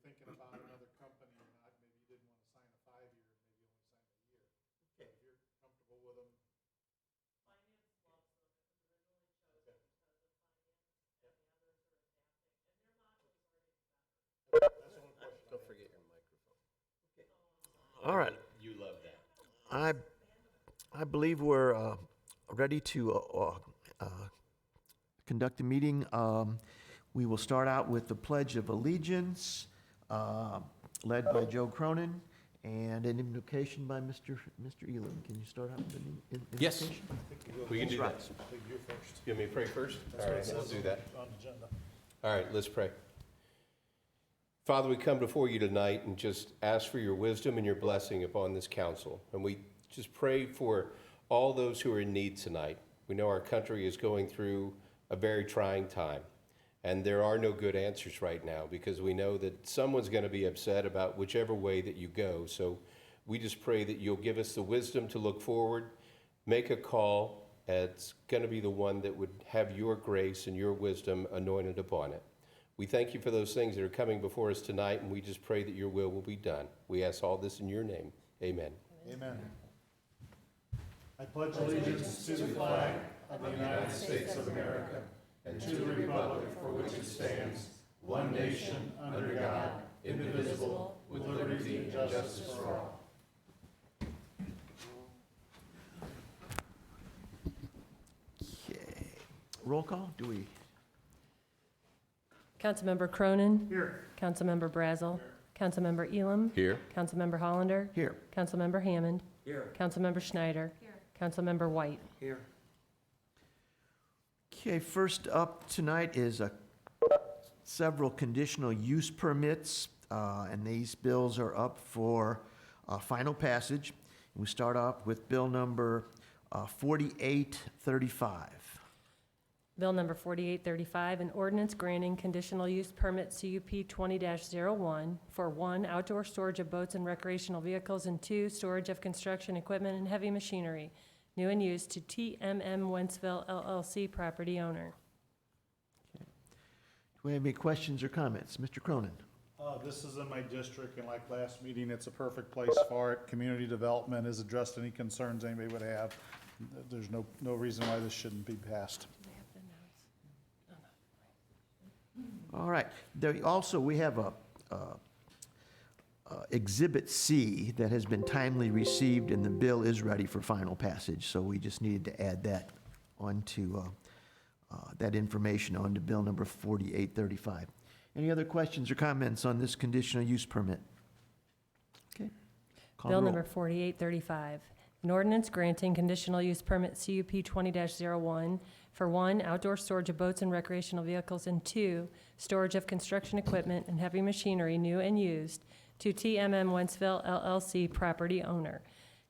thinking about another company or not, maybe you didn't want to sign a 5-year, maybe you only sign a year. But if you're comfortable with them. Don't forget your microphone. All right. You love that. I believe we're ready to conduct the meeting. We will start out with the Pledge of Allegiance, led by Joe Cronin, and an invocation by Mr. Elam. Can you start out with an invocation? Yes. We can do that. You first. You want me to pray first? All right, we'll do that. On the agenda. All right, let's pray. Father, we come before you tonight and just ask for your wisdom and your blessing upon this council. And we just pray for all those who are in need tonight. We know our country is going through a very trying time. And there are no good answers right now because we know that someone's going to be upset about whichever way that you go. So we just pray that you'll give us the wisdom to look forward, make a call. It's going to be the one that would have your grace and your wisdom anointed upon it. We thank you for those things that are coming before us tonight, and we just pray that your will be done. We ask all this in your name. Amen. Amen. I pledge allegiance to the flag of the United States of America and to the republic for which it stands, one nation, under God, indivisible, with liberty and justice for all. Okay. Roll call, do we? Councilmember Cronin. Here. Councilmember Brazel. Councilmember Elam. Here. Councilmember Hollander. Here. Councilmember Hammond. Here. Councilmember Schneider. Here. Councilmember White. Here. Okay, first up tonight is several conditional use permits, and these bills are up for final passage. We start off with bill number 4835. Bill number 4835, an ordinance granting conditional use permit CUP 20-01 for 1, outdoor storage of boats and recreational vehicles, and 2, storage of construction equipment and heavy machinery, new and used, to TMM Wentzville LLC property owner. Do we have any questions or comments? Mr. Cronin? This is in my district, and like last meeting, it's a perfect place for it. Community development has addressed any concerns anybody would have. There's no reason why this shouldn't be passed. All right. We have a Exhibit C that has been timely received, and the bill is ready for final passage. So we just needed to add that onto that information onto bill number 4835. Any other questions or comments on this conditional use permit? Okay. Call Bill the roll. number 4835, an ordinance granting conditional use permit CUP 20-01 for 1, outdoor storage of boats and recreational vehicles, and 2, storage of construction equipment and heavy machinery, new and used, to TMM Wentzville LLC property owner.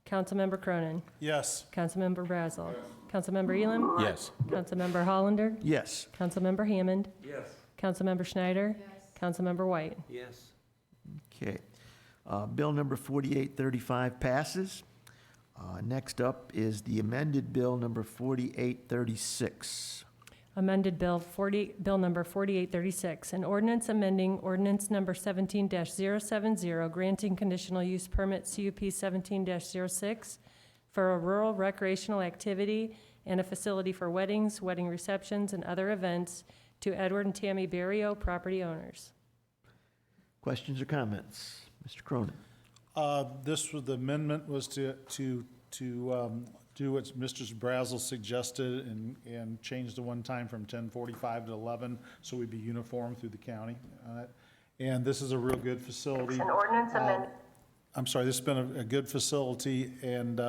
Councilmember Cronin. Yes. Councilmember Brazel. Councilmember Elam. Yes. Councilmember Hollander. Yes. Councilmember Hammond. Yes. Councilmember Schneider. Yes. Councilmember White. Yes. Okay. Bill number 4835 passes. Next up is the amended bill number 4836. Amended Bill number 4836, an ordinance amending ordinance number 17-070, granting conditional use permit CUP 17-06 for a rural recreational activity and a facility for weddings, wedding receptions, and other events to Edward and Tammy Barrio, property owners. Questions or comments? Mr. Cronin? The amendment was to do what Mr. Brazel suggested and change the one time from 10:45 to 11, so we'd be uniform through the county. And this is a real good facility. An ordinance amendment. This has been a good facility, and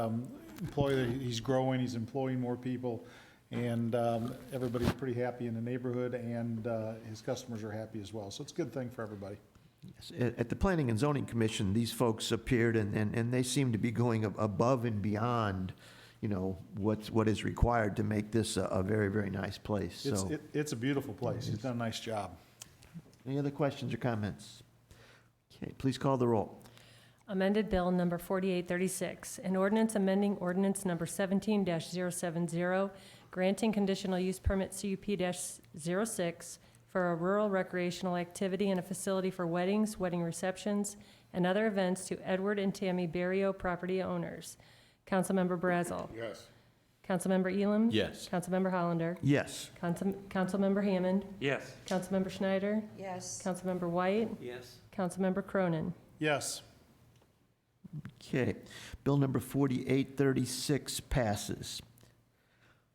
he's growing, he's employing more people, and everybody's pretty happy in the neighborhood, and his customers are happy as well. So it's a good thing for everybody. Yes. At the Planning and Zoning Commission, these folks appeared, and they seem to be going above and beyond, what is required to make this a very, very nice place. So, It's a beautiful place. He's done a nice job. any other questions or comments? Okay, please call the roll. Amended Bill number 4836, an ordinance amending ordinance number 17-070, granting conditional use permit CUP-06 for a rural recreational activity and a facility for weddings, wedding receptions, and other events to Edward and Tammy Barrio property owners. Councilmember Brazel. Yes. Councilmember Elam. Yes. Councilmember Hollander. Yes. Councilmember Hammond. Yes. Councilmember Schneider. yes, Councilmember White. Yes. Councilmember Cronin. Yes. Okay. Bill number 4836 passes.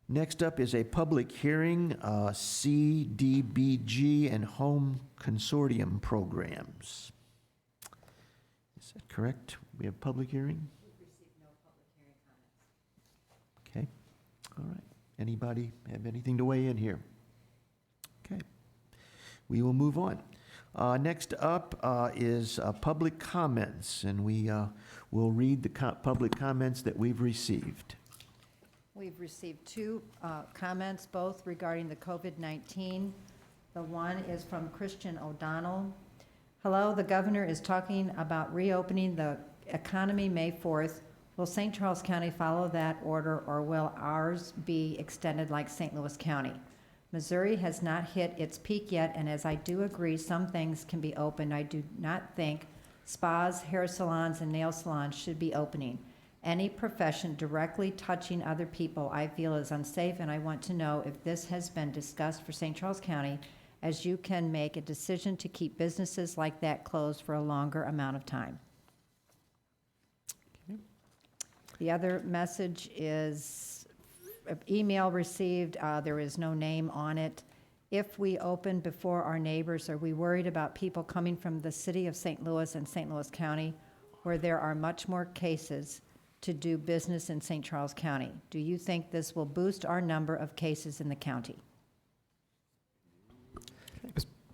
Next up is a public hearing, CDBG and Home Consortium Programs. Is that correct? We have public hearing? Okay, all right. Anybody have anything to weigh in here? Okay, we will move on. Next up is public comments, and we will read the public comments that we've received. we've received two comments, both regarding the COVID-19. The one is from Christian O'Donnell. Hello, the governor is talking about reopening the economy May 4th. Will St. Charles County follow that order, or will ours be extended like St. Louis County? Missouri has not hit its peak yet, and as I do agree some things can be open, I do not think spas, hair salons, and nail salons should be opening. Any profession directly touching other people I feel is unsafe, and I want to know if this has been discussed for St. Charles County, as you can make a decision to keep businesses like that closed for a longer amount of time. The other message is email received. There is no name on it. If we open before our neighbors, are we worried about people coming from the city of St. Louis and St. Louis County, where there are much more cases, to do business in St. Charles County? Do you think this will boost our number of cases in the county?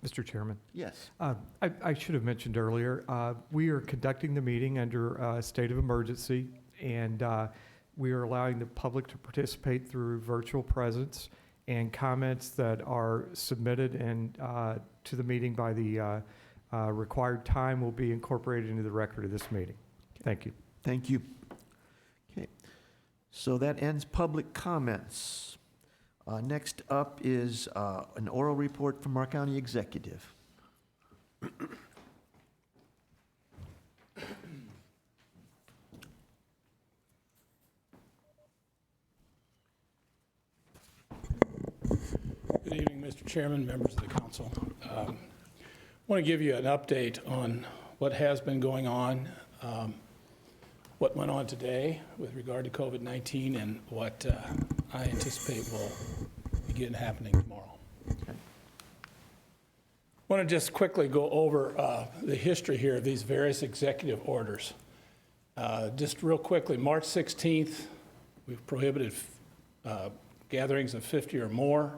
Mr. Chairman, Yes. I should have mentioned earlier, we are conducting the meeting under a state of emergency, and we are allowing the public to participate through virtual presence, and comments that are submitted and to the meeting by the required time will be incorporated into the record of this meeting. Thank you. Thank you. Okay, so that ends public comments. Next up is an oral report from our county executive. Good evening, Mr. Chairman, members of the council. I want to give you an update on what has been going on, what went on today with regard to COVID-19, and what I anticipate will begin happening tomorrow. I want to just quickly go over the history here of these various executive orders. Just real quickly, March 16th, we've prohibited gatherings of 50 or more.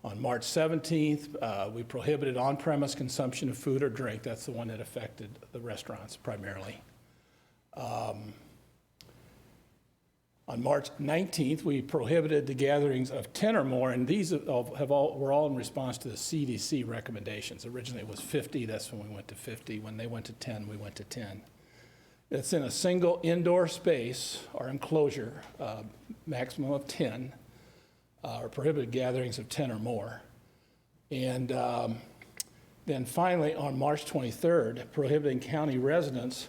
On March 17th, we prohibited on-premise consumption of food or drink. That's the one that affected the restaurants primarily. On March 19th, we prohibited the gatherings of 10 or more, and these were all in response to the CDC recommendations. Originally, it was 50. That's when we went to 50. When they went to 10, we went to 10. It's in a single indoor space or enclosure, maximum of 10, or prohibited gatherings of 10 or more. And then finally, on March 23rd, prohibiting county residents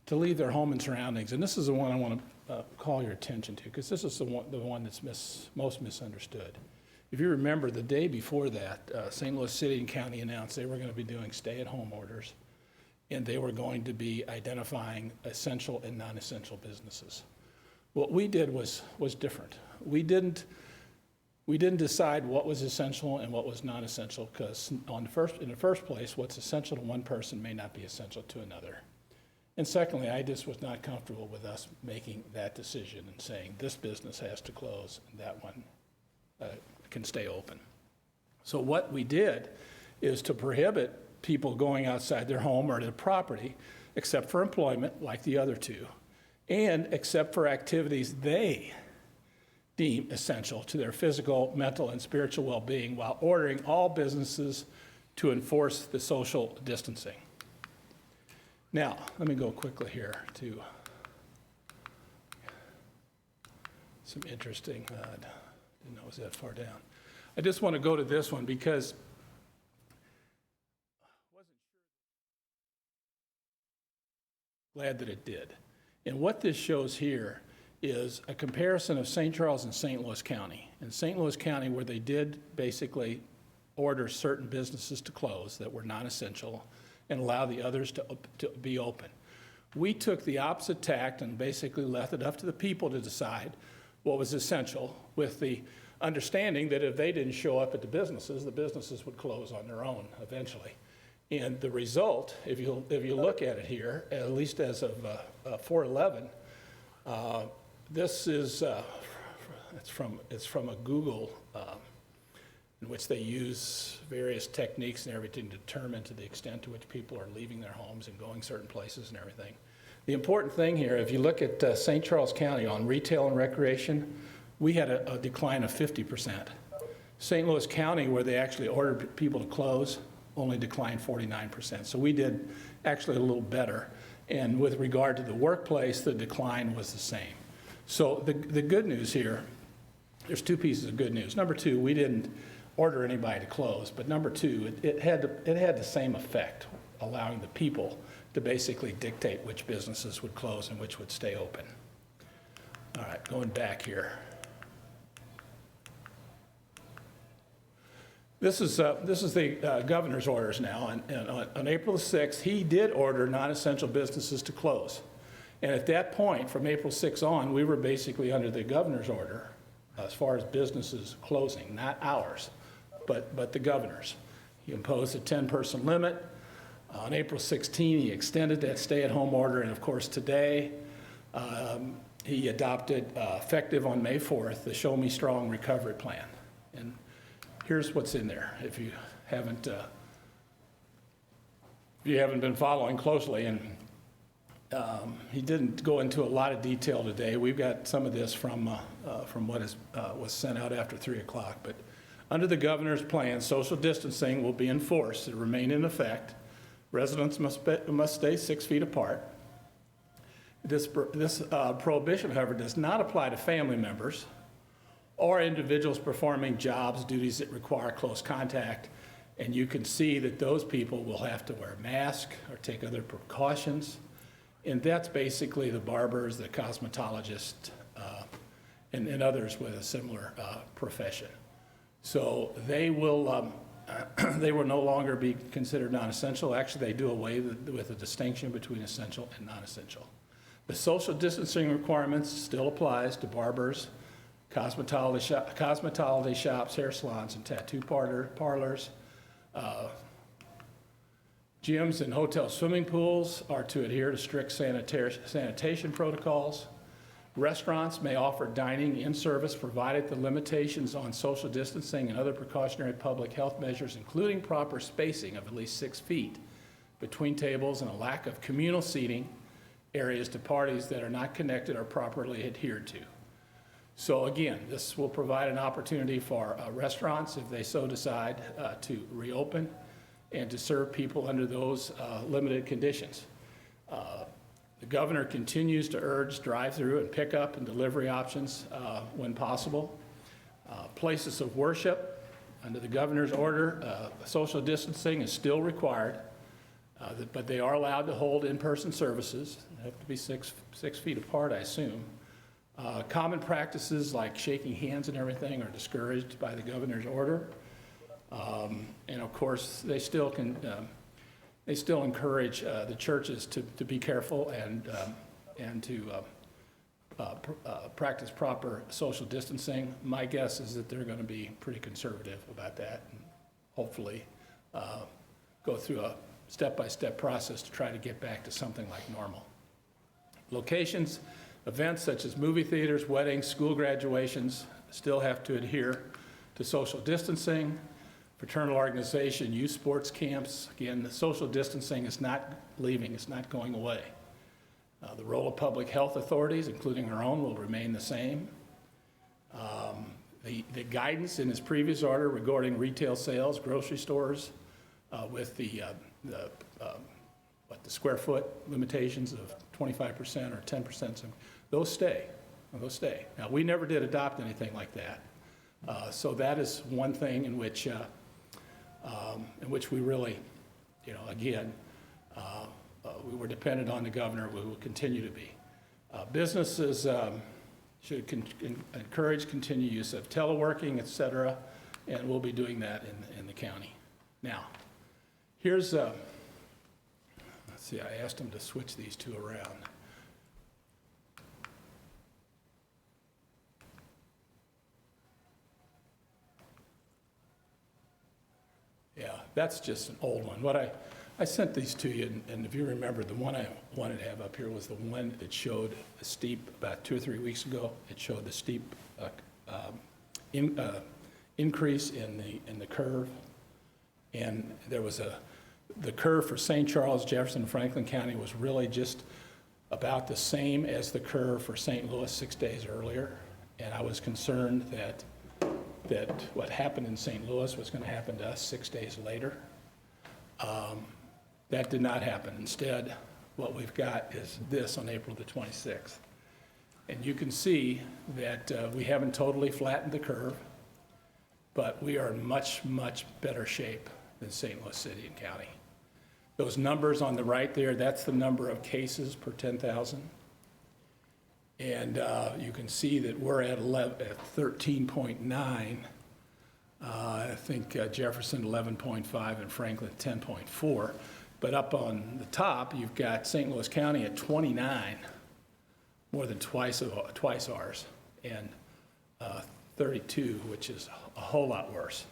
to leave their home and surroundings. And this is the one I want to call your attention to, because this is the one that's most misunderstood. If you remember, the day before that, St. Louis City and County announced they were going to be doing stay-at-home orders, and they were going to be identifying essential and non-essential businesses. What we did was different. We didn't decide what was essential and what was non-essential, because in the first place, what's essential to one person may not be essential to another. And secondly, I just was not comfortable with us making that decision and saying this business has to close and that one can stay open. So what we did is to prohibit people going outside their home or their property, except for employment, like the other two, and except for activities they deem essential to their physical, mental, and spiritual well-being, while ordering all businesses to enforce the social distancing. Now, let me go quickly here to some interesting, didn't know it was that far down. I just want to go to this one because Glad that it did. And what this shows here is a comparison of St. Charles and St. Louis County. In St. Louis County, where they did basically order certain businesses to close that were non-essential and allow the others to be open. We took the opposite tact and basically left it up to the people to decide what was essential, with the understanding that if they didn't show up at the businesses would close on their own eventually. And the result, if you look at it here, at least as of 4/11, this is it's from a Google in which they use various techniques and everything to determine to the extent to which people are leaving their homes and going certain places and everything. The important thing here, if you look at St. Charles County on retail and recreation, we had a decline of 50%. St. Louis County, where they actually ordered people to close, only declined 49%. So we did actually a little better. And with regard to the workplace, the decline was the same. So the good news here, there's two pieces of good news. Number two, we didn't order anybody to close, but number two, it had the same effect, allowing the people to basically dictate which businesses would close and which would stay open. All right, going back here. This is the governor's orders now. And on April 6th, he did order non-essential businesses to close. And at that point, from April 6th on, we were basically under the governor's order as far as businesses closing, not ours, but the governor's. He imposed a 10-person limit. On April 16, he extended that stay-at-home order. And of course, today, he adopted, effective on May 4th, the Show Me Strong Recovery Plan. And here's what's in there, if you haven't been following closely. And he didn't go into a lot of detail today. We've got some of this from what was sent out after 3 o'clock. But under the governor's plan, social distancing will be enforced. It will remain in effect. Residents must stay 6 feet apart. This prohibition, however, does not apply to family members or individuals performing jobs, duties that require close contact. And you can see that those people will have to wear a mask or take other precautions. And that's basically the barbers, the cosmetologists, and others with a similar profession. So they will no longer be considered non-essential. Actually, they do away with the distinction between essential and non-essential. The social distancing requirements still applies to barbers, cosmetology shops, hair salons, and tattoo parlors. Gyms and hotel swimming pools are to adhere to strict sanitation protocols. Restaurants may offer dining in service provided the limitations on social distancing and other precautionary public health measures, including proper spacing of at least 6 feet between tables and a lack of communal seating areas to parties that are not connected or properly adhered to. So again, this will provide an opportunity for restaurants, if they so decide, to reopen and to serve people under those limited conditions. The governor continues to urge drive-through and pickup and delivery options when possible. Places of worship, under the governor's order, social distancing is still required, but they are allowed to hold in-person services. They have to be six feet apart, I assume. Common practices like shaking hands and everything are discouraged by the governor's order. And of course, they still encourage the churches to be careful and to practice proper social distancing. My guess is that they're going to be pretty conservative about that, and hopefully go through a step-by-step process to try to get back to something like normal. Locations, events such as movie theaters, weddings, school graduations still have to adhere to social distancing. Fraternal organization, youth sports camps, again, the social distancing is not leaving, it's not going away. The role of public health authorities, including our own, will remain the same. The guidance in his previous order regarding retail sales, grocery stores, with the square foot limitations of 25% or 10%, those stay. Now, we never did adopt anything like that. So that is one thing in which we really, again, we were dependent on the governor, we will continue to be. Businesses should encourage continued use of teleworking, et cetera, and we'll be doing that in the county. Now, here's, let's see, I asked them to switch these two around. Yeah, that's just an old one. I sent these to you, and if you remember, the one I wanted to have up here was the one that showed a steep, about 2 or 3 weeks ago, it showed the steep increase in the curve. And there was the curve for St. Charles, Jefferson, and Franklin County was really just about the same as the curve for St. Louis 6 days earlier. And I was concerned that what happened in St. Louis was going to happen to us 6 days later. That did not happen. Instead, what we've got is this on April the 26th. And you can see that we haven't totally flattened the curve, but we are in much, much better shape than St. Louis City and County. Those numbers on the right there, that's the number of cases per 10,000. And you can see that we're at 13.9. I think Jefferson 11.5 and Franklin 10.4. But up on the top, you've got St. Louis County at 29, more than twice ours, and 32, which is a whole lot worse.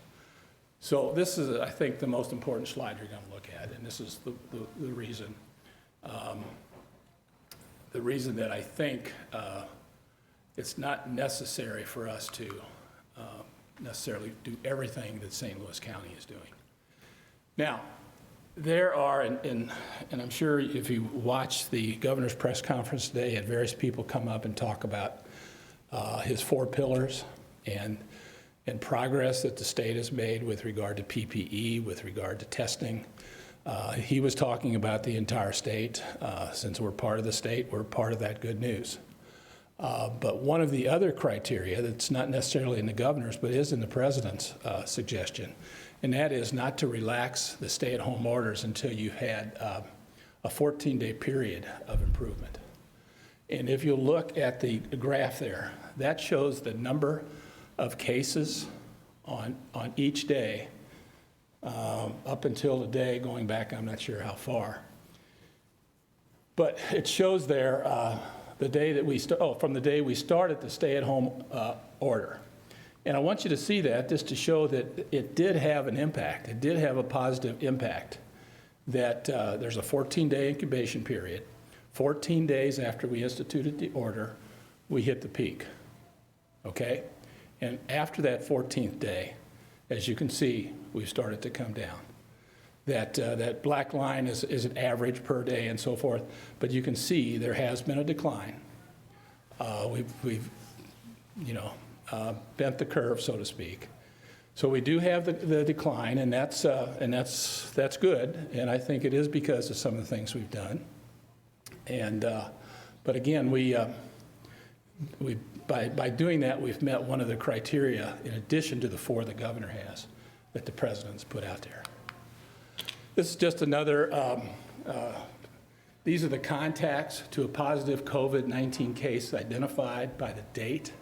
So this is, I think, the most important slide you're going to look at, and this is the reason. The reason that I think it's not necessary for us to necessarily do everything that St. Louis County is doing. Now, there are, and I'm sure if you watch the governor's press conference today, had various people come up and talk about his 4 pillars and progress that the state has made with regard to PPE, with regard to testing. He was talking about the entire state. Since we're part of the state, we're part of that good news. But one of the other criteria that's not necessarily in the governor's, but is in the president's suggestion, and that is not to relax the stay-at-home orders until you've had a 14-day period of improvement. And if you look at the graph there, that shows the number of cases on each day up until the day going back, I'm not sure how far. But it shows there the day that from the day we started the stay-at-home order. And I want you to see that just to show that it did have an impact. It did have a positive impact, that there's a 14-day incubation period. 14 days after we instituted the order, we hit the peak, okay? And after that 14th day, as you can see, we've started to come down. That black line is an average per day and so forth, but you can see there has been a decline. We've bent the curve, so to speak. So we do have the decline, and that's good, and I think it is because of some of the things we've done. And but again, by doing that, we've met one of the criteria in addition to the 4 the governor has that the president's put out there. This is just another, these are the contacts to a positive COVID-19 case identified by the date,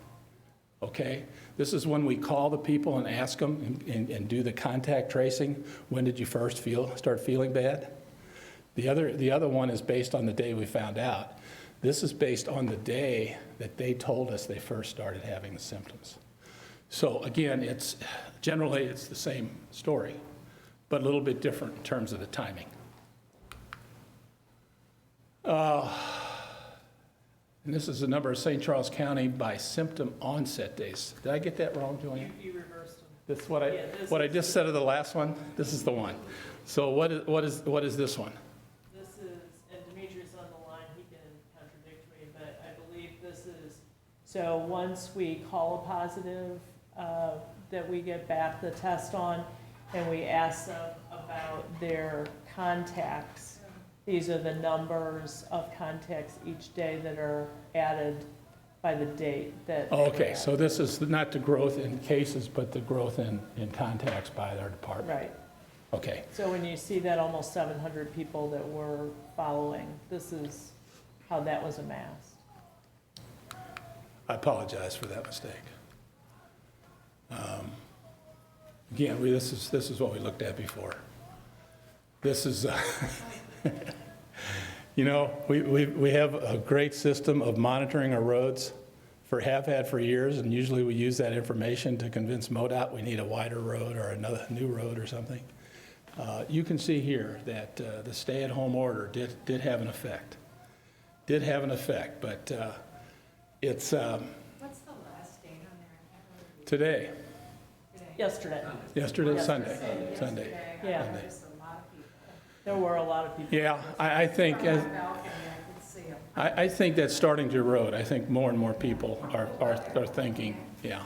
okay? This is when we call the people and ask them and do the contact tracing. When did you first start feeling bad? The other one is based on the day we found out. This is based on the day that they told us they first started having the symptoms. So again, generally it's the same story, but a little bit different in terms of the timing. And this is the number of St. Charles County by symptom onset days. Did I get that wrong, Julian? You reversed them. That's what I just said of the last one. This is the one. So what is this one? This is, and Demetri's on the line, he can contradict me, but I believe this is, so once we call a positive, that we get back the test on, and we ask them about their contacts. These are the numbers of contacts each day that are added by the date that. Okay, so this is not the growth in cases, but the growth in contacts by their department. Right. Okay, So when you see that almost 700 people that were following, this is how that was amassed. I apologize for that mistake. Again, this is what we looked at before. This is, you know, we have a great system of monitoring our roads have had for years, and usually we use that information to convince MoDOT we need a wider road or another new road or something. You can see here that the stay-at-home order did have an effect. Did have an effect, but it's What's the last date on there? today, Yesterday, yesterday, Sunday. yeah, Sunday. there were a lot of people. Yeah, I think, I think that's starting to erode. I think more and more people are thinking, yeah.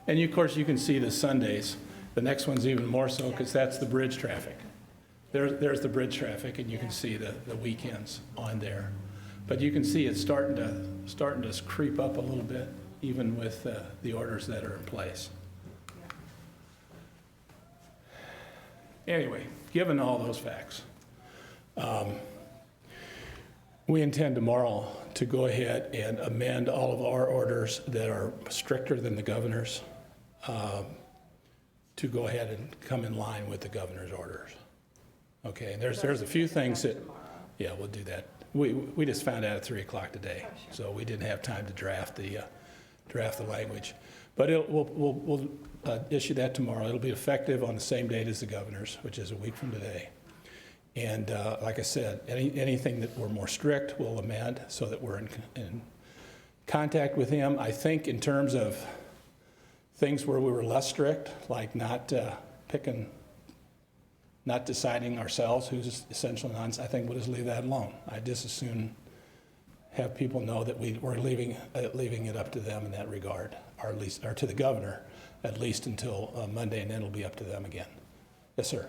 And of course, you can see the Sundays. The next one's even more so because that's the bridge traffic. There's the bridge traffic, and you can see the weekends on there. But you can see it's starting to creep up a little bit, even with the orders that are in place. Anyway, given all those facts, we intend tomorrow to go ahead and amend all of our orders that are stricter than the governor's, to go ahead and come in line with the governor's orders. Okay, and there's a few things that, yeah, we'll do that. We just found out at 3 o'clock today, so we didn't have time to draft the language. But we'll issue that tomorrow. It'll be effective on the same date as the governor's, which is a week from today. And like I said, anything that we're more strict, we'll amend so that we're in contact with him. I think in terms of things where we were less strict, like not deciding ourselves who's essential and non, I think we'll just leave that alone. I just as soon have people know that we're leaving it up to them in that regard, or at least, or to the governor, at least until Monday, and then it'll be up to them again. Yes, sir.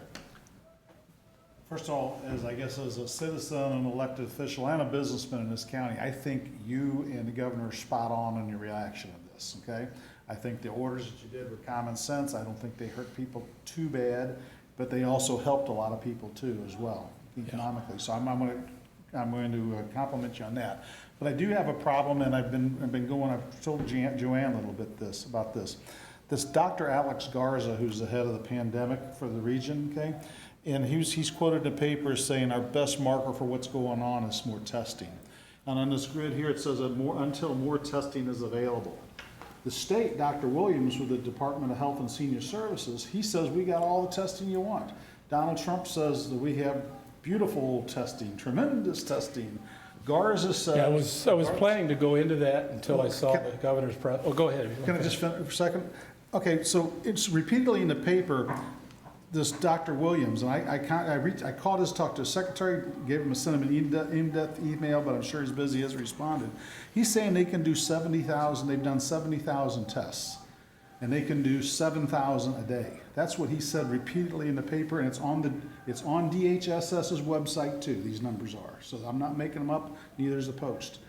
First of all, as a citizen, an elected official, and a businessman in this county, I think you and the governor are spot on in your reaction to this, okay? I think the orders that you did were common sense. I don't think they hurt people too bad, but they also helped a lot of people too as well, economically. So I'm going to compliment you on that. But I do have a problem, and I've told Joanne a little bit about this. This Dr. Alex Garza, who's the head of the pandemic for the region, okay? And he's quoted in the paper saying our best marker for what's going on is more testing. And on this grid here, it says that until more testing is available. The state, Dr. Williams with the Department of Health and Senior Services, he says we got all the testing you want. Donald Trump says that we have beautiful testing, tremendous testing. Garza says... Yeah, I was planning to go into that until I saw the governor's press. Oh, go ahead. Can I just finish for a second? Okay, so it's repeatedly in the paper, this Dr. Williams, and I called his, talked to his secretary, sent him an in-depth email, but I'm sure he's busy, he hasn't responded. He's saying they can do 70,000, they've done 70,000 tests, and they can do 7,000 a day. That's what he said repeatedly in the paper, and it's on DHSS's website too, these numbers are. So I'm not making them up, neither is the Post.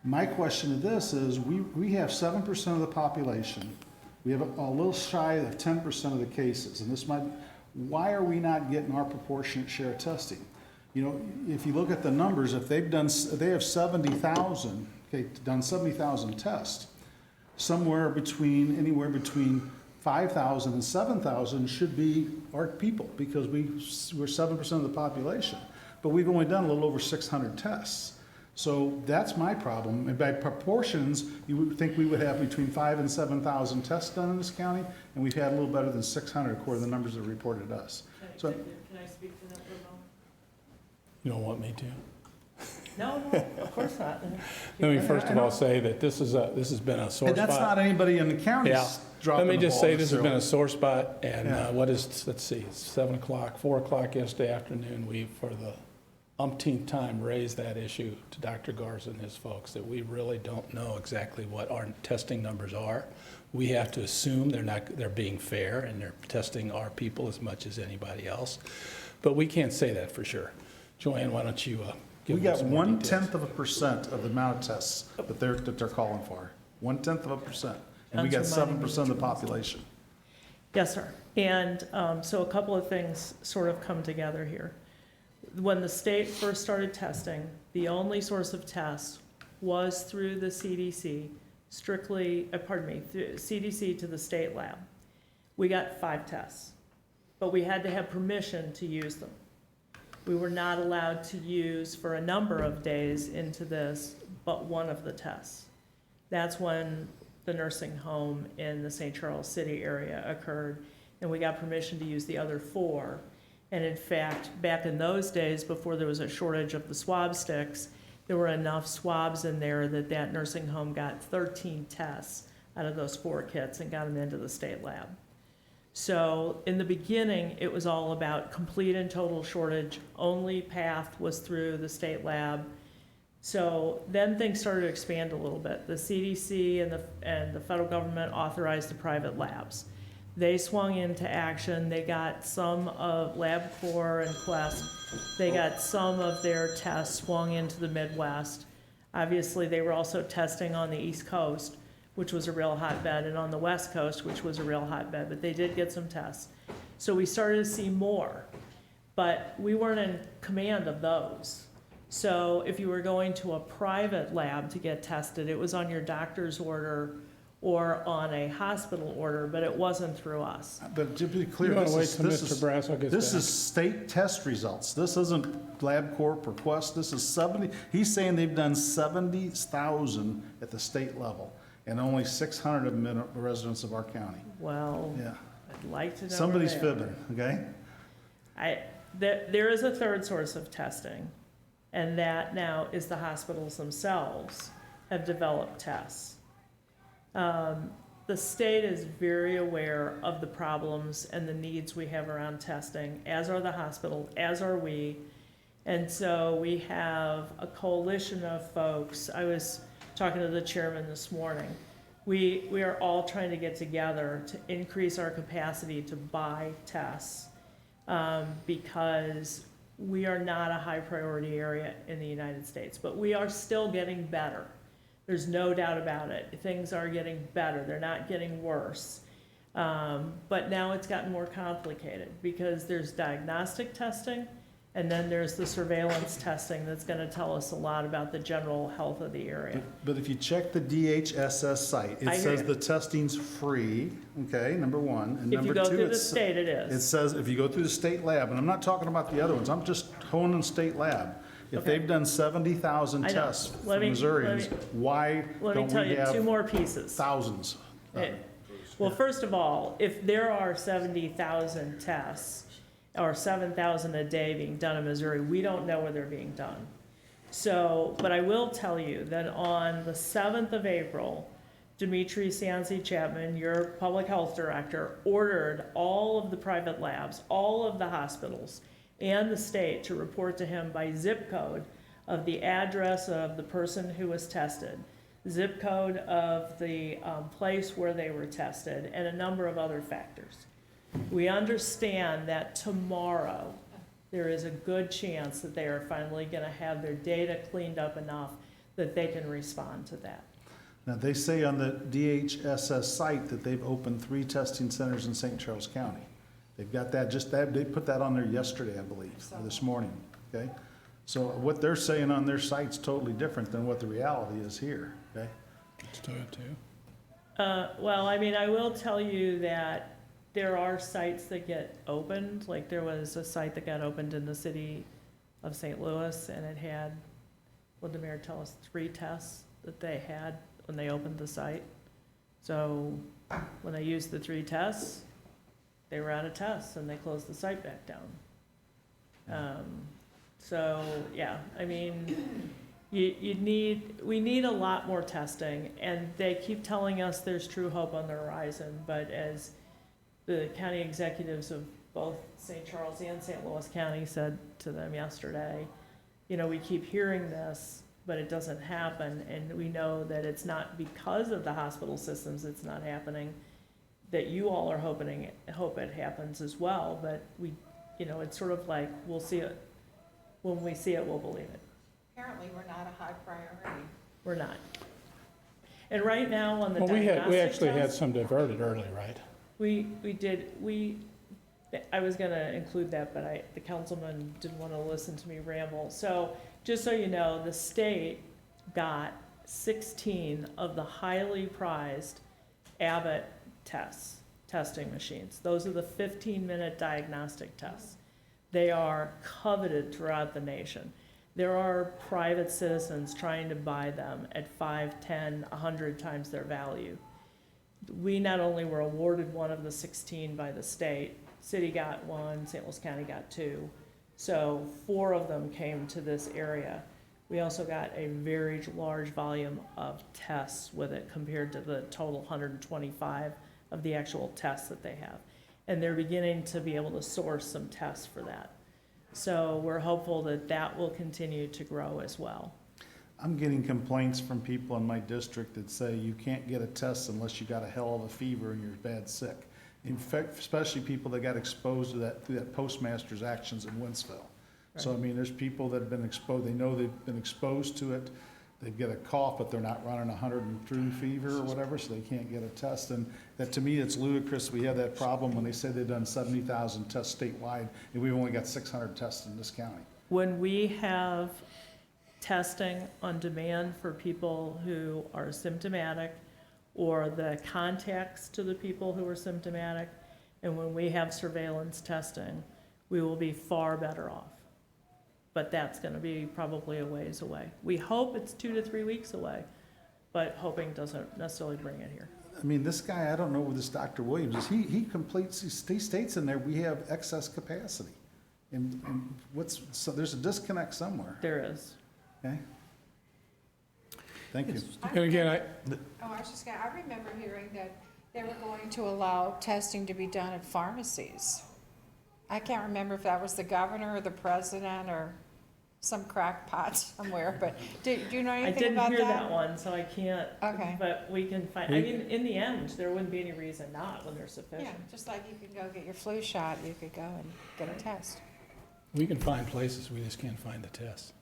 My question to this is, we have 7% of the population, we have a little shy of 10% of the cases, and this might... Why are we not getting our proportionate share of testing? You know, if you look at the numbers, if they have 70,000, okay, done 70,000 tests, anywhere between 5,000 and 7,000 should be our people, because we're 7% of the population. But we've only done a little over 600 tests. So that's my problem. And by proportions, you would think we would have between 5,000 and 7,000 tests done in this county, and we've had a little better than 600 according to the numbers that are reported to us. Can I speak to that for a moment? You don't want me to? No, of course not. Let me first of all say that this has been a sore spot. And that's not anybody in the county dropping the ball. Let me just say this has been a sore spot, and Yeah. let's see, it's 7 o'clock, 4 o'clock yesterday afternoon, we, for the umpteenth time, raised that issue to Dr. Garza and his folks, that we really don't know exactly what our testing numbers are. We have to assume they're being fair and they're testing our people as much as anybody else. But we can't say that for sure. Joanne, why don't you give We us got some more details. 0.1% of the amount of tests that they're calling for. 0.1%. And we got Thanks for reminding 7% of the population. Yes, sir. And so a couple of things sort of come together here. When the state first started testing, the only source of tests was through the CDC, strictly, through CDC to the state lab. We got 5 tests, but we had to have permission to use them. We were not allowed to use for a number of days into this, but one of the tests. That's when the nursing home in the St. Charles City area occurred, and we got permission to use the other 4. And in fact, back in those days, before there was a shortage of the swab sticks, there were enough swabs in there that that nursing home got 13 tests out of those 4 kits and got them into the state lab. So in the beginning, it was all about complete and total shortage. Only path was through the state lab. So then things started to expand a little bit. The CDC and the federal government authorized the private labs. They swung into action. They got some of LabCorp and Quest. They got some of their tests swung into the Midwest. Obviously, they were also testing on the East Coast, which was a real hotbed, and on the West Coast, which was a real hotbed, but they did get some tests. So we started to see more, but we weren't in command of those. So if you were going to a private lab to get tested, it was on your doctor's order or on a hospital order, but it wasn't through us. But to be clear, You want this to wait is, till Mr. Brasso gets back? this is state test results. This isn't LabCorp or Quest. This is 70, he's saying they've done 70,000 at the state level, and only 600 of them in residents of our county. Well, Yeah, I'd like to know. somebody's where they fibbing, okay? are. There is a third source of testing, and that now is the hospitals themselves have developed tests. The state is very aware of the problems and the needs we have around testing, as are the hospitals, as are we. And so we have a coalition of folks. I was talking to the chairman this morning. We are all trying to get together to increase our capacity to buy tests, because we are not a high priority area in the United States, but we are still getting better. There's no doubt about it. Things are getting better. They're not getting worse. But now it's gotten more complicated because there's diagnostic testing, and then there's the surveillance testing that's going to tell us a lot about the general health of the area. But if you check the DHSS site, I it hear says you. the testing's free, okay, number one. And If you number go two, through the it's- state, it It is. says if you go through the state lab, and I'm not talking about the other ones, I'm just honing state lab. If Okay. they've done 70,000 I know. tests Let for me- Missourians, why Let me don't tell we you 2 have more pieces. thousands? Well, first of all, if there are 70,000 tests, or 7,000 a day being done in Missouri, we don't know where they're being done. So, but I will tell you that on the 7th of April, Demitri Chapman, your public health director, ordered all of the private labs, all of the hospitals, and the state to report to him by zip code of the address of the person who was tested, zip code of the place where they were tested, and a number of other factors. We understand that tomorrow, there is a good chance that they are finally going to have their data cleaned up enough that they can respond to that. Now, they say on the DHSS site that they've opened 3 testing centers in St. Charles County. They've got that, they put that on there yesterday, I believe, or this morning, okay? So what they're saying on their site's totally different than what the reality is here, okay? Let's do it too. Well, I mean, I will tell you that there are sites that get opened, like there was a site that got opened in the city of St. Louis, and it had, what did the mayor tell us, 3 tests that they had when they opened the site. So when they used the 3 tests, they were out of tests and they closed the site back down. So, yeah, I mean, we need a lot more testing, and they keep telling us there's true hope on the horizon, but as the county executives of both St. Charles and St. Louis County said to them yesterday, you know, we keep hearing this, but it doesn't happen, and we know that it's not because of the hospital systems it's not happening, that you all are hope it happens as well, but we, you know, it's sort of like, we'll see it, when we see it, we'll believe it. Apparently, we're not a high priority. We're not. And right now on the Well, diagnostic we actually had test, some diverted early, right? We did, I was gonna include that, but the councilman didn't wanna listen to me ramble. So, just so you know, the state got 16 of the highly prized Abbott testing machines. Those are the 15-minute diagnostic tests. They are coveted throughout the nation. There are private citizens trying to buy them at 5, 10, 100 times their value. We not only were awarded one of the 16 by the state, city got one, St. Louis County got 2. So 4 of them came to this area. We also got a very large volume of tests with it compared to the total 125 of the actual tests that they have. And they're beginning to be able to source some tests for that. So we're hopeful that that will continue to grow as well. I'm getting complaints from people in my district that say you can't get a test unless you got a hell of a fever and you're bad sick. In fact, especially people that got exposed to that through that postmaster's actions in Winsville. So, I mean, there's people that have been exposed, they know they've been exposed to it, they get a cough, but they're not running 102 fever or whatever, so they can't get a test. And that, to me, it's ludicrous. We have that problem when they say they've done 70,000 tests statewide, and we've only got 600 tests in this county. When we have testing on demand for people who are symptomatic or the contacts to the people who are symptomatic, and when we have surveillance testing, we will be far better off. But that's gonna be probably a ways away. We hope it's 2 to 3 weeks away, but hoping doesn't necessarily bring it here. I mean, this guy, I don't know who this Dr. Williams is. He states in there, we have excess capacity. And so there's a disconnect somewhere, There is. okay? Thank you. And again, I remember hearing that they were going to allow testing to be done at pharmacies. I can't remember if that was the governor or the president or some crackpot somewhere, but do you know anything about that? I didn't hear that one, so I can't. Okay. But we can find, I mean, in the end, there wouldn't be any reason not when they're Yeah, sufficient. just like you can go get your flu shot, you could go and get a test. we can find places, we just can't find the tests.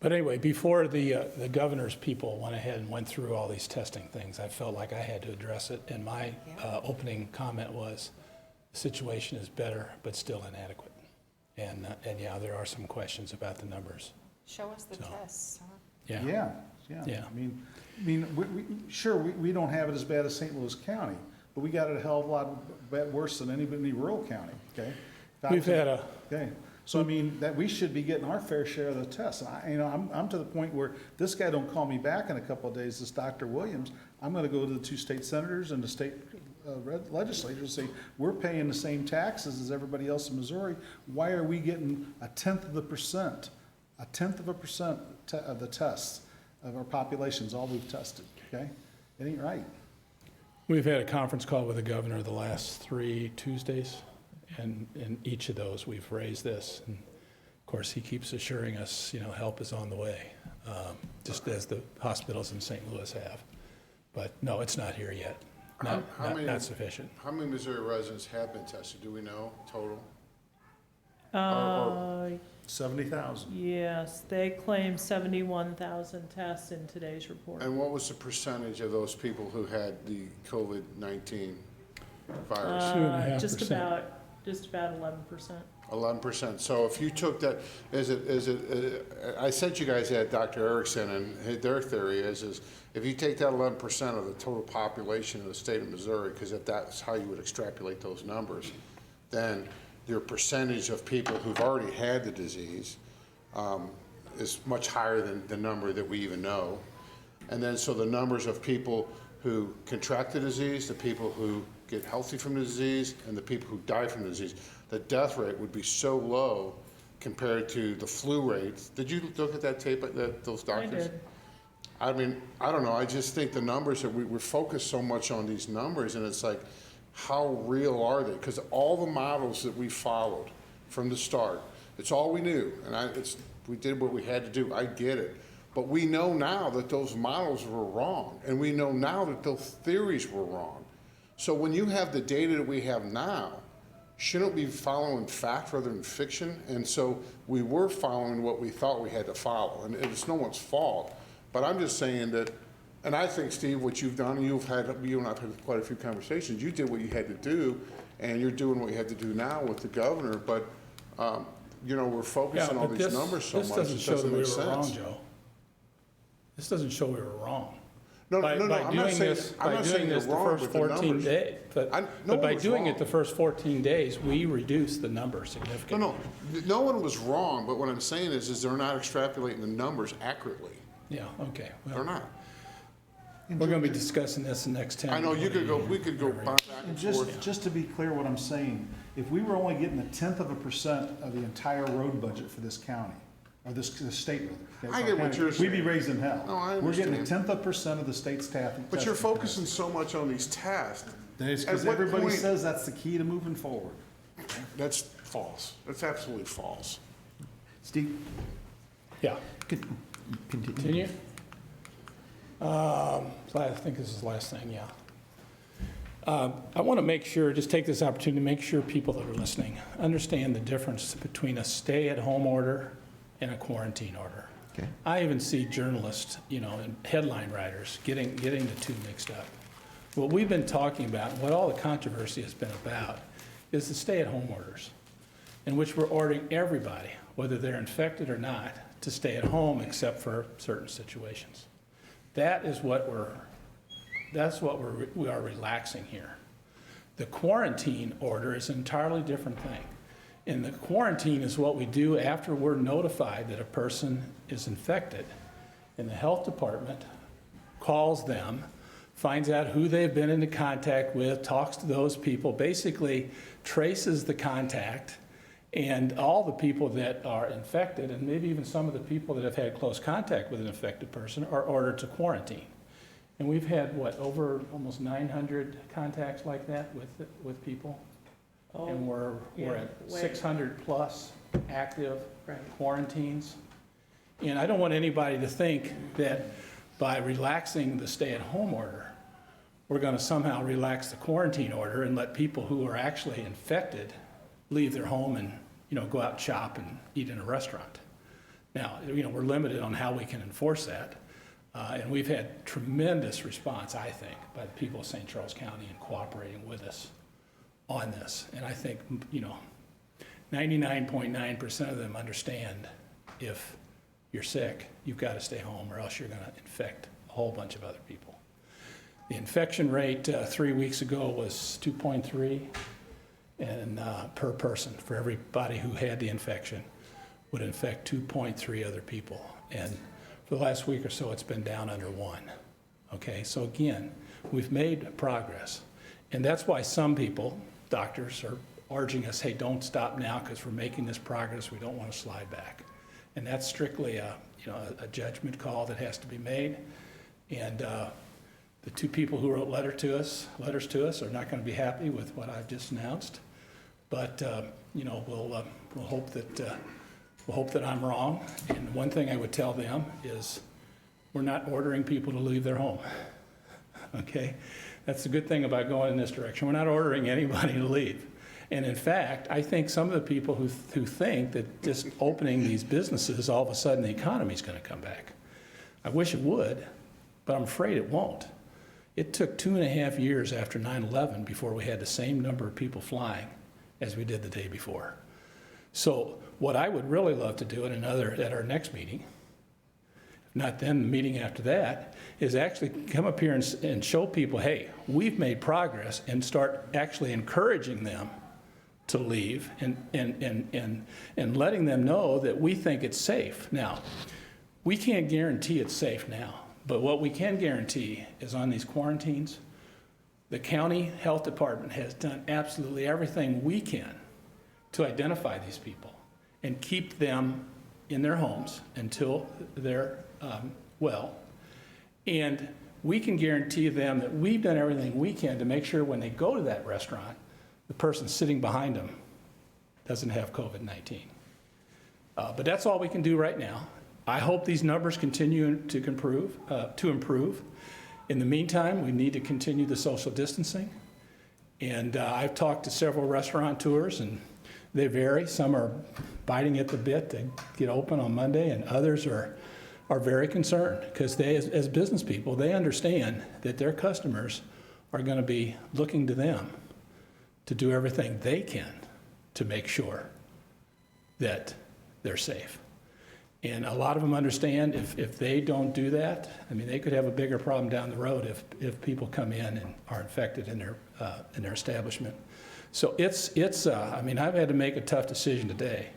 But anyway, before the governor's people went ahead and went through all these testing things, I felt like I had to address it, and my opening comment was, the situation is better, but still inadequate. And yeah, there are some questions about the numbers. Show us the So. tests, huh? Yeah. Yeah. I mean, sure, we don't have it as bad as St. Louis County, but we got it a hell of a lot worse than any rural county, okay? We've had a, Okay, so I mean, that we should be getting our fair share of the tests. And I'm to the point where this guy don't call me back in a couple of days, this Dr. Williams. I'm gonna go to the 2 state senators and the state legislators and say, we're paying the same taxes as everybody else in Missouri. Why are we getting 0.1%, 0.1% of the tests of our populations, all we've tested, okay? It ain't right. we've had a conference call with the governor the last 3 Tuesdays, and in each of those, we've raised this. And of course, he keeps assuring us, help is on the way, just as the hospitals in St. Louis have. But no, it's not here yet. Not sufficient. How many Missouri residents have been tested? Do we know total? 70,000. Yes, they claim 71,000 tests in today's report. And what was the percentage of those people who had the COVID-19 virus? 2.5%. Just about 11%. 11%. So if you took that, I sent you guys that Dr. Erickson, and their theory is if you take that 11% of the total population of the state of Missouri, because if that's how you would extrapolate those numbers, then your percentage of people who've already had the disease is much higher than the number that we even know. And then so the numbers of people who contract the disease, the people who get healthy from the disease, and the people who die from the disease, the death rate would be so low compared to the flu rates. Did you look at that tape, those doctors? I did. I mean, I don't know, I just think the numbers that we're focused so much on these numbers, and it's like, how real are they? Because all the models that we followed from the start, it's all we knew, and we did what we had to do, I get it. But we know now that those models were wrong, and we know now that those theories were wrong. So when you have the data that we have now, shouldn't we be following fact rather than fiction? And so we were following what we thought we had to follow, and it's no one's fault. But I'm just saying that And I think, Steve, what you've done, you and I've had quite a few conversations, you did what you had to do, and you're doing what you have to do now with the governor, but, we're focusing on these numbers so much, This doesn't it show that doesn't we make were wrong, sense. Joe. This doesn't show we were wrong. No, By I'm not doing saying, this, I'm by not doing saying you're this the wrong first with the 14 numbers. days, No but by one was doing it wrong. the first 14 days, we reduced the number significantly. No one was wrong, but what I'm saying is they're not extrapolating the numbers accurately. Yeah, okay. They're not. We're going to be discussing this in the next 10. I know we could go back and And forth. just to be clear what I'm saying, if we were only getting 1/10% of the entire road budget for this county, or this state, rather, I get what you're we'd be saying. raising hell. No, I We're getting understand. 1/10% of the state's testing. But you're focusing so much on these tests. It's At because what everybody point- says that's the key to moving forward. That's false. That's absolutely false. Steve, Yeah, continue. continue. I think this is the last thing, yeah. I want to make sure, just take this opportunity to make sure people that are listening understand the difference between a stay-at-home order and a quarantine order. Okay. I even see journalists, and headline writers getting the two mixed up. What we've been talking about, and what all the controversy has been about, is the stay-at-home orders, in which we're ordering everybody, whether they're infected or not, to stay at home except for certain situations. That's what we are relaxing here. The quarantine order is an entirely different thing. And the quarantine is what we do after we're notified that a person is infected. And the health department calls them, finds out who they've been into contact with, talks to those people, basically traces the contact, and all the people that are infected, and maybe even some of the people that have had close contact with an infected person, are ordered to quarantine. And we've had, over almost 900 contacts like that with people? And we're at 600 plus active quarantines. And I don't want anybody to think that by relaxing the stay-at-home order, we're going to somehow relax the quarantine order and let people who are actually infected leave their home and, go out and shop and eat in a restaurant. Now, we're limited on how we can enforce that. And we've had tremendous response, I think, by the people of St. Charles County in cooperating with us on this. And I think, 99.9% of them understand if you're sick, you've got to stay home or else you're going to infect a whole bunch of other people. The infection rate 3 weeks ago was 2.3 and per person. For everybody who had the infection would infect 2.3 other people. And for the last week or so, it's been down under 1. Okay, so again, we've made progress. And that's why some people, doctors, are urging us, hey, don't stop now because we're making this progress. We don't want to slide back. And that's strictly a judgment call that has to be made. And the two people who wrote letters to us are not going to be happy with what I've just announced. But, we'll hope that I'm wrong. And one thing I would tell them is we're not ordering people to leave their home. Okay? That's the good thing about going in this direction. We're not ordering anybody to leave. And in fact, I think some of the people who think that just opening these businesses, all of a sudden the economy is going to come back. I wish it would, but I'm afraid it won't. It took 2.5 years after 9/11 before we had the same number of people flying as we did the day before. So what I would really love to do at our next meeting, if not then the meeting after that, is actually come up here and show people, hey, we've made progress, and start actually encouraging them to leave and letting them know that we think it's safe. Now, we can't guarantee it's safe now, but what we can guarantee is on these quarantines, the county health department has done absolutely everything we can to identify these people and keep them in their homes until they're well. And we can guarantee them that we've done everything we can to make sure when they go to that restaurant, the person sitting behind them doesn't have COVID-19. But that's all we can do right now. I hope these numbers continue to improve. In the meantime, we need to continue the social distancing. And I've talked to several restaurateurs, and they vary. Some are biting at the bit to get open on Monday, and others are are very concerned because they, as business people, they understand that their customers are going to be looking to them to do everything they can to make sure that they're safe. And a lot of them understand if they don't do that, I mean, they could have a bigger problem down the road if people come in and are infected in their establishment. So I mean, I've had to make a tough decision today.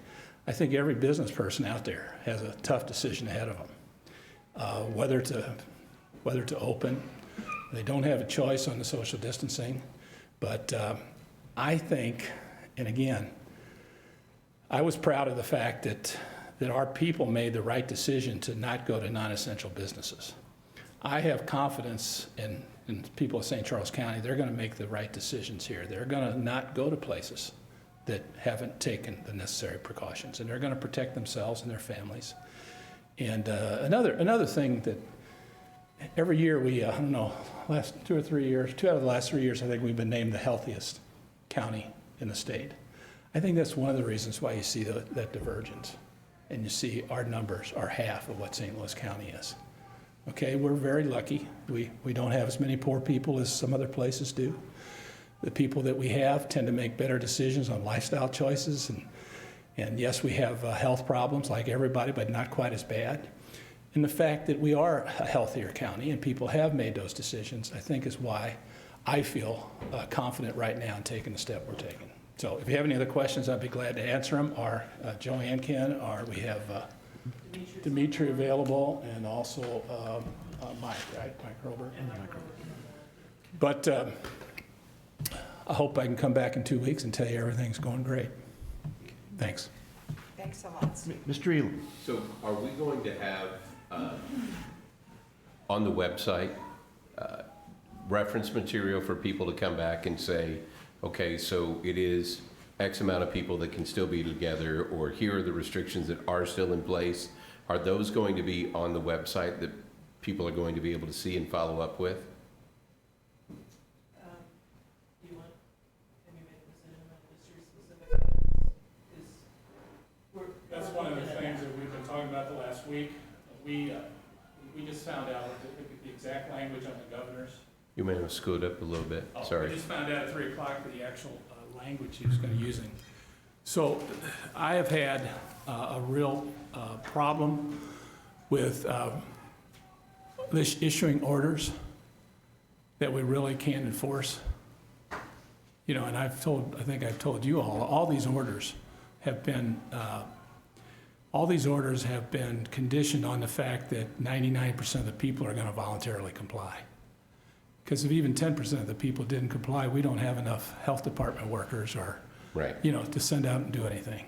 I think every business person out there has a tough decision ahead of them, whether to open. They don't have a choice on the social distancing, but I think, and again, I was proud of the fact that our people made the right decision to not go to non-essential businesses. I have confidence in people of St. Charles County. They're going to make the right decisions here. They're going to not go to places that haven't taken the necessary precautions, and they're going to protect themselves and their families. And another thing that every year we, I don't know, last 2 or 3 years, 2 out of the last 3 years, I think we've been named the healthiest county in the state. I think that's one of the reasons why you see that divergence. And you see our numbers are half of what St. Louis County is. Okay, we're very lucky. We don't have as many poor people as some other places do. The people that we have tend to make better decisions on lifestyle choices. And yes, we have health problems like everybody, but not quite as bad. And the fact that we are a healthier county and people have made those decisions, I think is why I feel confident right now in taking the step we're taking. So if you have any other questions, I'd be glad to answer them, or Joanne can, or we have Demitri available, and also Mike, right? Mike Robert. But I hope I can come back in 2 weeks and tell you everything's going great. Thanks. Thanks a lot. Mr. Elam. So are we going to have on the website reference material for people to come back and say, okay, so it is X amount of people that can still be together, or here are the restrictions that are still in place? Are those going to be on the website that people are going to be able to see and follow up with? That's one of the things that we've been talking about the last week. We just found out the exact language on the governor's. You may have screwed up a little bit, sorry. We just found out at 3 o'clock the actual language he was going to be using. So I have had a real problem with issuing orders that we really can't enforce. You know, and I think I've told you all these orders have been conditioned on the fact that 99% of the people are going to voluntarily comply. Because if even 10% of the people didn't comply, we don't have enough health department workers or, Right. you know, to send out and do anything.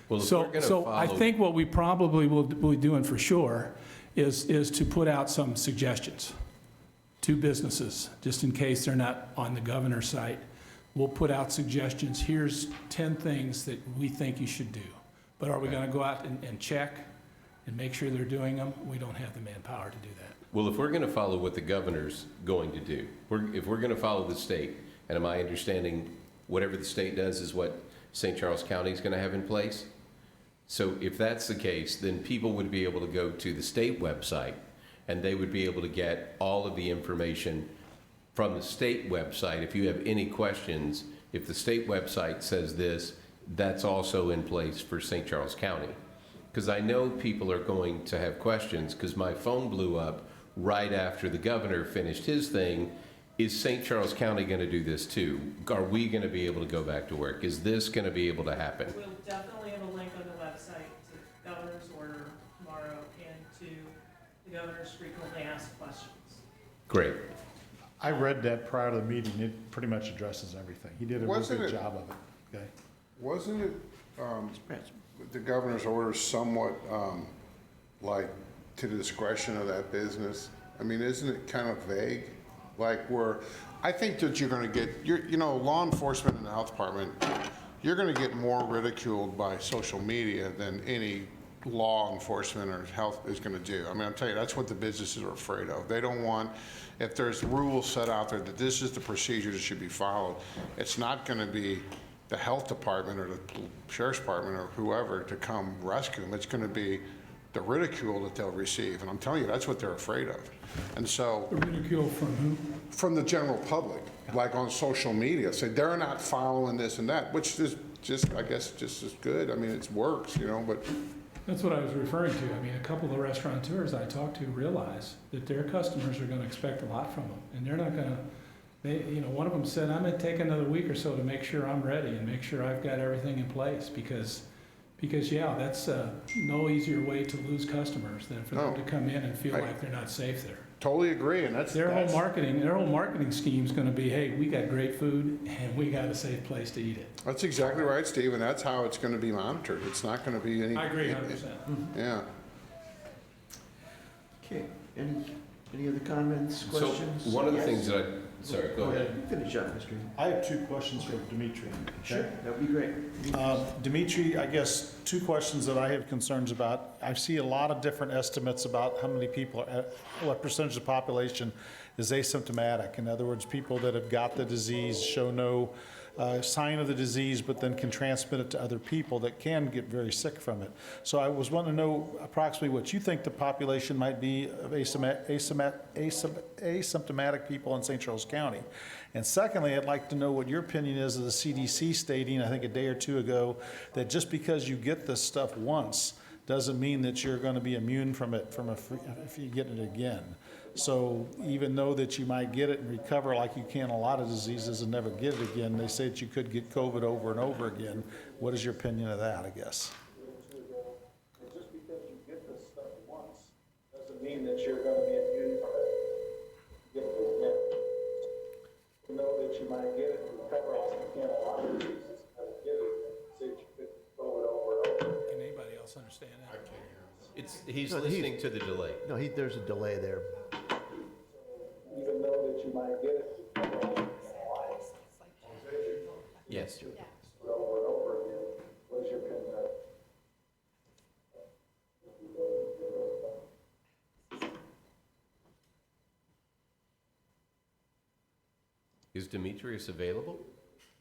Well, if So, we're gonna so I follow- think what we probably will be doing for sure is to put out some suggestions to businesses, just in case they're not on the governor's site. We'll put out suggestions. Here's 10 things that we think you should do. But are we going to go out and check and make sure they're doing them? We don't have the manpower to do that. Well, if we're going to follow what the governor's going to do, if we're going to follow the state, and am I understanding whatever the state does is what St. Charles County is going to have in place? So if that's the case, then people would be able to go to the state website and they would be able to get all of the information from the state website. If you have any questions, if the state website says this, that's also in place for St. Charles County. Because I know people are going to have questions, because my phone blew up right after the governor finished his thing. Is St. Charles County going to do this too? Are we going to be able to go back to work? Is this going to be able to happen? We'll definitely have a link on the website to the governor's order tomorrow and to the governor's frequently asked questions. Great. I read that prior to the meeting. It pretty much addresses everything. He did a real Wasn't good it- job of it. Okay. Wasn't it, the governor's order somewhat, like, to the discretion of that business? I mean, isn't it kind of vague? Like, I think that you're gonna get, you know, law enforcement and the health department, you're gonna get more ridiculed by social media than any law enforcement or health is gonna do. I mean, I'm telling you, that's what the businesses are afraid of. They don't want, if there's rules set out there that this is the procedure that should be followed, it's not gonna be the health department or the sheriff's department or whoever to come rescue them. It's going to be the ridicule that they'll receive. And I'm telling you, that's what they're afraid of. And so, The ridicule from who? from the general public, like on social media, say they're not following this and that, which is just, I guess, just as good. I mean, it works, you know, but That's what I was referring to. I mean, a couple of the restaurateurs I talked to realize that their customers are gonna expect a lot from them, and they're not gonna, you know, one of them said, I'm gonna take another week or so to make sure I'm ready and make sure I've got everything in place, because yeah, that's no easier way to lose customers than for them No. to come in and feel like they're not safe there. totally agree, and that's. Their whole marketing scheme's gonna be, hey, we got great food and we got a safe place to eat it. That's exactly right, Steve, and that's how it's gonna be monitored. It's not gonna be any. I agree 100%. Yeah. Okay, any other comments, So questions? one of the Yes. things that sorry, go ahead. Finish up, Mr. I have two questions for Demitri. Sure, that'd be great. Demitri, I guess two questions that I have concerns about. I see a lot of different estimates about how many people, what percentage of the population is asymptomatic. In other words, people that have got the disease show no sign of the disease, but then can transmit it to other people that can get very sick from it. So I was wanting to know approximately what you think the population might be of asymptomatic people in St. Charles County. And secondly, I'd like to know what your opinion is of the CDC stating, I think a day or two ago, that just because you get this stuff once doesn't mean that you're going to be immune from it if you get it again. So even though that you might get it and recover like you can a lot of diseases and never get it again, they say that you could get COVID over and over again. What is your opinion of that, I guess? Just because you get this stuff once doesn't mean that you're going to be immune from it. Get it again. You know that you might get it and recover like you can a lot of diseases, never get it, say that you could go it over and over. Can anybody else understand that? He's listening to the delay. No, there's a delay there. Even though that you might get it, Yes. over and over again, what's your opinion of it? Is Demetrius available?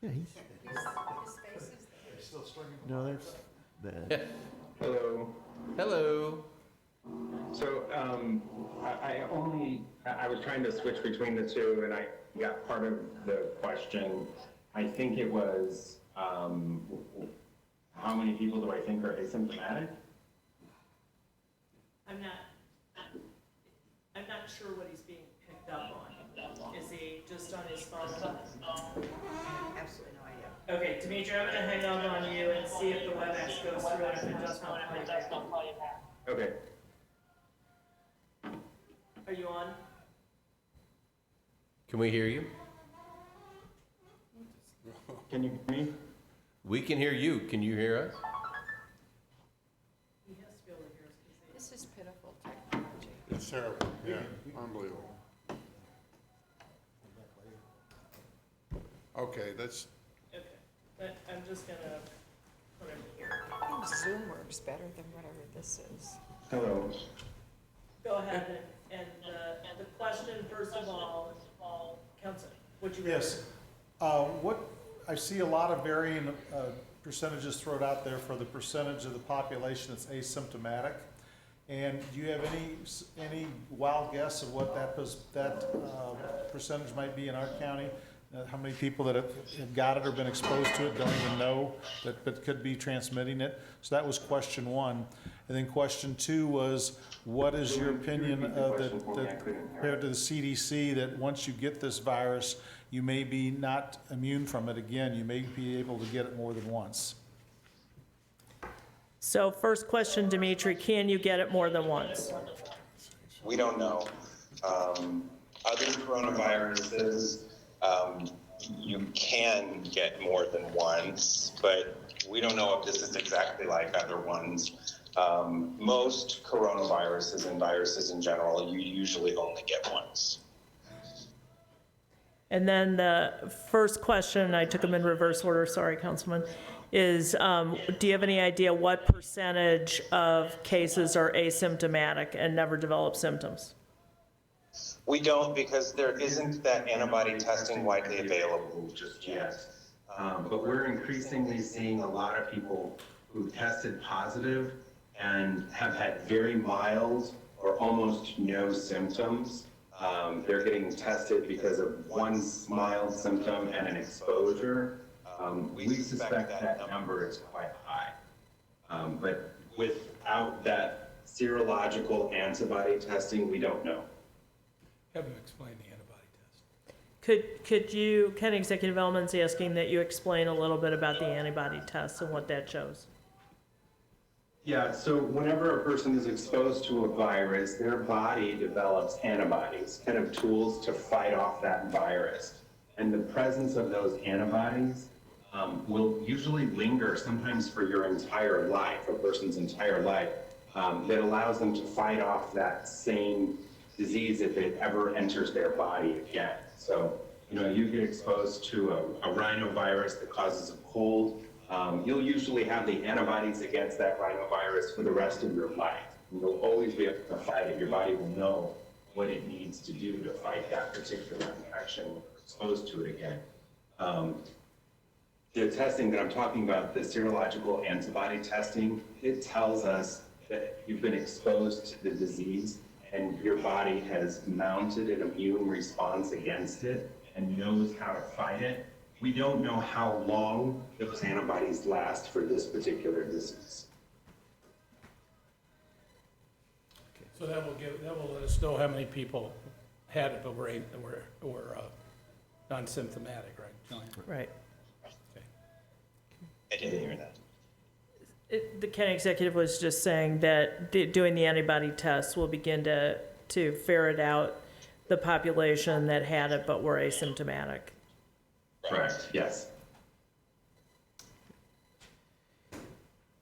Yeah, no, that's bad. Hello. Hello. So I was trying to switch between the two, and I got part of the question. I think it was, how many people do I think are asymptomatic? I'm not sure what he's being picked up on. Is he just on his phone? Absolutely no idea. Okay, Demitri, I'm gonna hang up on you and see if the WebEx goes through and if it does not play back. Okay. Are you on? Can we hear you? Can you hear me? We can hear you. Can you hear us? He has to be able to hear us. This is pitiful technology. It's terrible, yeah, unbelievable. Okay, that's, Okay, but I'm just gonna put him here. I think Zoom works better than whatever this is. Hello. Go ahead, and the question, first of all, Council, would you? Yes. I see a lot of varying percentages thrown out there for the percentage of the population that's asymptomatic. And do you have any wild guess of what that percentage might be in our county? How many people that have got it or been exposed to it don't even know that could be transmitting it? So that was question one. And then question two was, what is your opinion of compared to the CDC, that once you get this virus, you may be not immune from it again, you may be able to get it more than once? So first question, Demitri, can you get it more than once? We don't know. Other coronaviruses, you can get more than once, but we don't know if this is exactly like other ones. Most coronaviruses and viruses in general, you usually only get once. And then the first question, I took them in reverse order, sorry, Councilman, is do you have any idea what percentage of cases are asymptomatic and never develop symptoms? We don't, because there isn't that antibody testing widely available just yet. But we're increasingly seeing a lot of people who tested positive and have had very mild or almost no symptoms. They're getting tested because of one mild symptom and an exposure. We suspect that number is quite high. But without that serological antibody testing, we don't know. Have him explain the antibody test. Could you, County Executive Elements asking that you explain a little bit about the antibody test and what that shows? Yeah, so whenever a person is exposed to a virus, their body develops antibodies, kind of tools to fight off that virus. And the presence of those antibodies will usually linger sometimes for your entire life, a person's entire life, that allows them to fight off that same disease if it ever enters their body again. So, you get exposed to a rhinovirus that causes a cold. You'll usually have the antibodies against that rhinovirus for the rest of your life. You'll always be able to fight it. Your body will know what it needs to do to fight that particular infection when you're exposed to it again. The testing that I'm talking about, the serological antibody testing, it tells us that you've been exposed to the disease and your body has mounted an immune response against it and knows how to fight it. We don't know how long those antibodies last for this particular disease. So that will let us know how many people had it but were non-symptomatic, right, John? Right. I didn't hear that. The county executive was just saying that doing the antibody tests will begin to ferret out the population that had it but were asymptomatic. Correct, yes.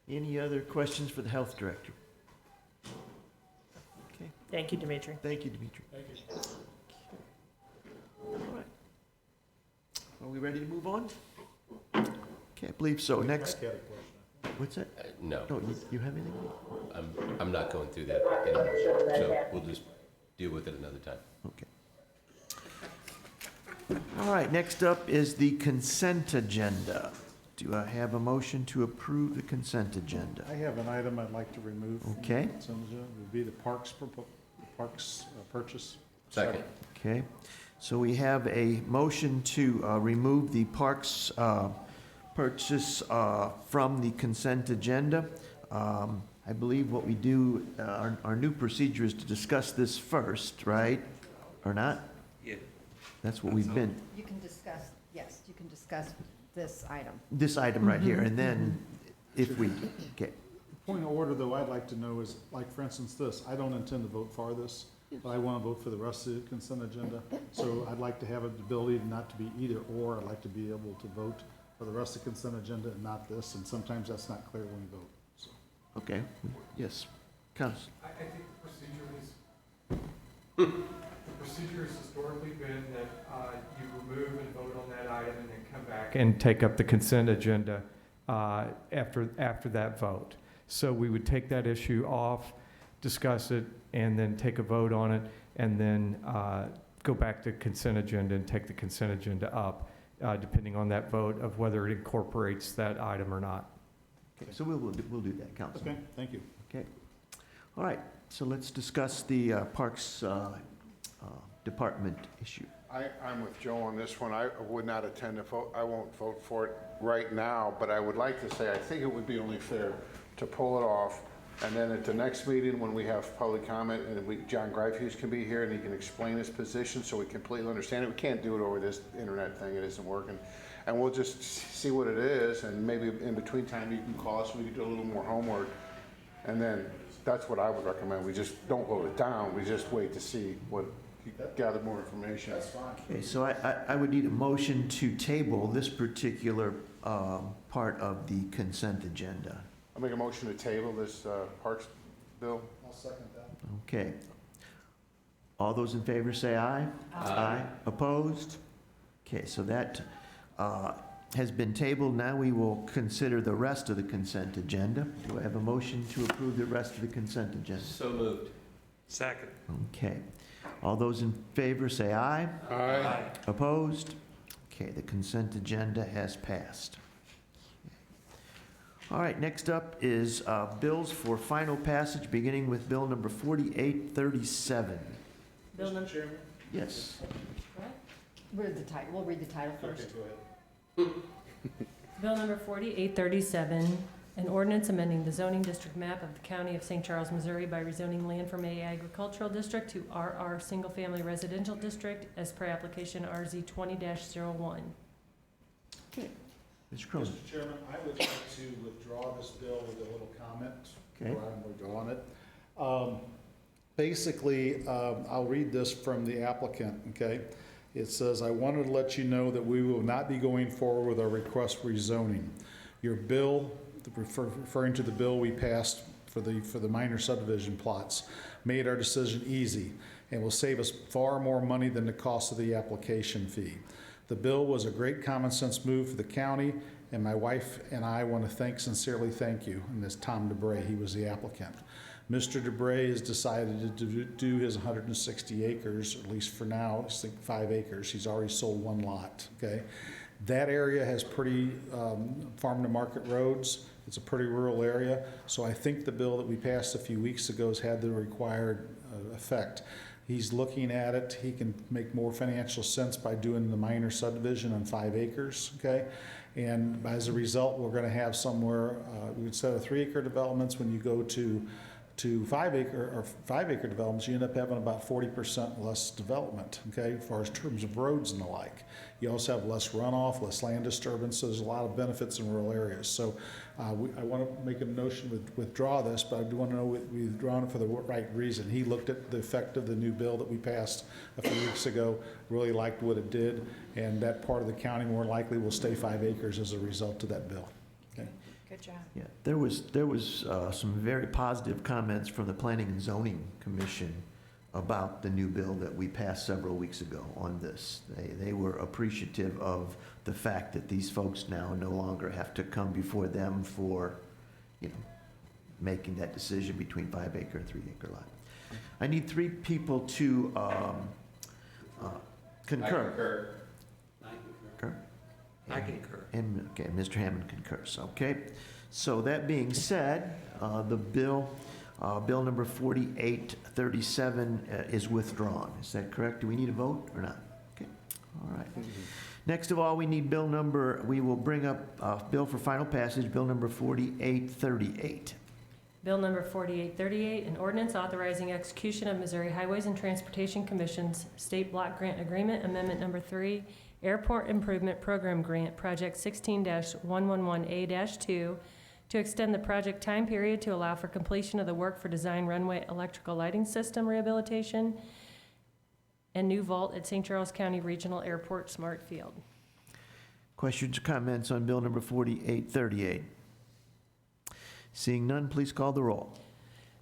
Any other questions for the health director? Okay, Thank you, Demitri. thank you, Demitri. Thank you. All right. Are we ready to move on? Okay, I believe so. Next, what's that? No, No, you have anything? I'm not going through that anymore, so we'll just deal with it another time. Okay. All right, next up is the consent agenda. Do I have a motion to approve the consent agenda? I have an item I'd like to remove. from the Okay. consent agenda. It would be the parks purchase. Second. Okay, so we have a motion to remove the parks purchase from the consent agenda. I believe what we do, our new procedure is to discuss this first, right? Or not? Yeah. That's what we've been, You can discuss, yes, you can discuss this item. this item right here, and then if we, okay. Point of order, though, I'd like to know is, like, for instance, this, I don't intend to vote for this, but I want to vote for the rest of the consent agenda. So I'd like to have the ability not to be either or. I'd like to be able to vote for the rest of the consent agenda and not this, and sometimes that's not clear when you vote, so. Okay, yes, Counsel. I think the procedure has historically been that you remove and vote on that item and then come back and take up the consent agenda after that vote. So we would take that issue off, discuss it, and then take a vote on it, and then go back to consent agenda and take the consent agenda up, depending on that vote of whether it incorporates that item or not. Okay, so we'll do that, Counsel. Okay, thank you. Okay. All right, so let's discuss the Parks Department issue. I'm with Joe on this one. I would not attend to vote. I won't vote for it right now, but I would like to say, I think it would be only fair to pull it off. And then at the next meeting, when we have public comment, and John Greifhughes can be here and he can explain his position so we completely understand it. We can't do it over this internet thing. It isn't working. And we'll just see what it is, and maybe in between time you can call us, we can do a little more homework. And then that's what I would recommend. We just don't vote it down. We just wait to see what, gather more information. That's fine. Okay, so I would need a motion to table this particular part of the consent agenda. I'll make a motion to table this Parks bill. I'll second that. Okay. All those in favor say aye. Aye. Opposed? Okay, so that has been tabled. Now we will consider the rest of the consent agenda. Do I have a motion to approve the rest of the consent agenda? So moved. Second. Okay. All those in favor say aye. Aye. Opposed? Okay, the consent agenda has passed. All right, next up is bills for final passage, beginning with bill number 4837. Bill number, Yes. Read the title, we'll read the title first. Bill number 4837, an ordinance amending the zoning district map of the county of St. Charles, Missouri by rezoning land from A agricultural district to RR single family residential district as per application RZ 20-01. Mr. Cronin. Mr. Chairman, I would like to withdraw this bill with a little comment. Okay. Or I'm withdrawing it. Basically, I'll read this from the applicant, okay? It says, I wanted to let you know that we will not be going forward with our request for rezoning. Your bill, referring to the bill we passed for the minor subdivision plots, made our decision easy and will save us far more money than the cost of the application fee. The bill was a great common sense move for the county, and my wife and I want to sincerely thank you. And this Tom DeBray, he was the applicant. Mr. DeBray has decided to do his 160 acres, at least for now, I think 5 acres. He's already sold 1 lot, okay? That area has pretty farm-to-market roads. It's a pretty rural area. So I think the bill that we passed a few weeks ago has had the required effect. He's looking at it. He can make more financial sense by doing the minor subdivision on 5 acres, okay? And as a result, we're going to have somewhere, instead of 3 acre developments, when you go to 5 acre developments, you end up having about 40% less development, okay, as far as terms of roads and the like. You also have less runoff, less land disturbance, so there's a lot of benefits in rural areas. So I want to make a notion to withdraw this, but I do want to know we've withdrawn it for the right reason. He looked at the effect of the new bill that we passed a few weeks ago, really liked what it did, and that part of the county more likely will stay 5 acres as a result of that bill. Okay. Good job. Yeah, there was some very positive comments from the Planning and Zoning Commission about the new bill that we passed several weeks ago on this. They were appreciative of the fact that these folks now no longer have to come before them for, making that decision between 5 acre and 3 acre lot. I need 3 people to concur. I Concur. I concur. And, okay, Mr. Hammond concurs, okay? So that being said, the bill number 4837 is withdrawn. Is that correct? Do we need a vote or not? Okay, all right. Next of all, we will bring up bill for final passage, bill number 4838. Bill number 4838, an ordinance authorizing execution of Missouri Highways and Transportation Commission's State Block Grant Agreement, Amendment Number 3, Airport Improvement Program Grant, Project 16-111A-2, to extend the project time period to allow for completion of the work for design runway electrical lighting system rehabilitation and new vault at St. Charles County Regional Airport Smart Field. Questions or comments on bill number 4838? Seeing none, please call the roll.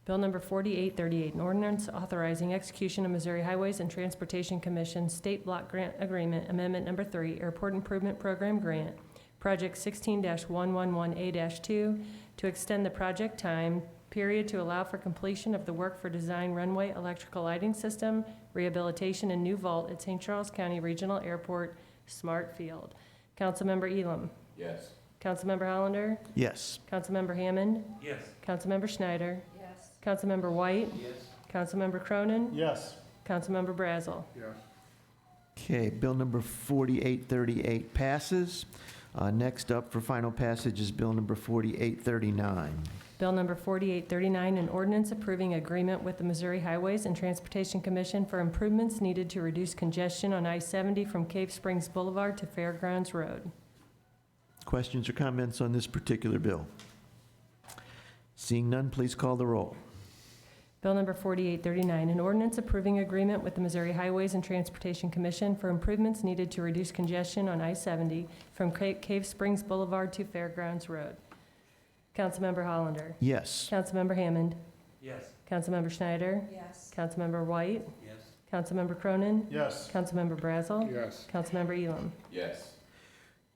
Bill number 4838, an ordinance authorizing execution of Missouri Highways and Transportation Commission State Block Grant Agreement, Amendment Number 3, Airport Improvement Program Grant, Project 16-111A-2, to extend the project time period to allow for completion of the work for design runway electrical lighting system rehabilitation and new vault at St. Charles County Regional Airport Smart Field. Councilmember Elam. Yes. Councilmember Hollander. Yes. Councilmember Hammond. Yes. Councilmember Schneider. Yes. Councilmember White. Yes. Councilmember Cronin. Yes. Councilmember Brazel. Okay, bill number 4838 passes. Next up for final passage is bill number 4839. Bill number 4839, an ordinance approving agreement with the Missouri Highways and Transportation Commission for improvements needed to reduce congestion on I-70 from Cave Springs Boulevard to Fairgrounds Road. Questions or comments on this particular bill? Seeing none, please call the roll. Bill number 4839, an ordinance approving agreement with the Missouri Highways and Transportation Commission for improvements needed to reduce congestion on I-70 from Cave Springs Boulevard to Fairgrounds Road. Councilmember Hollander. Yes. Councilmember Hammond. Yes. Councilmember Schneider. Yes. Councilmember White. Yes. Councilmember Cronin. Yes. Councilmember Brazel. Yes. Councilmember Elam. Yes.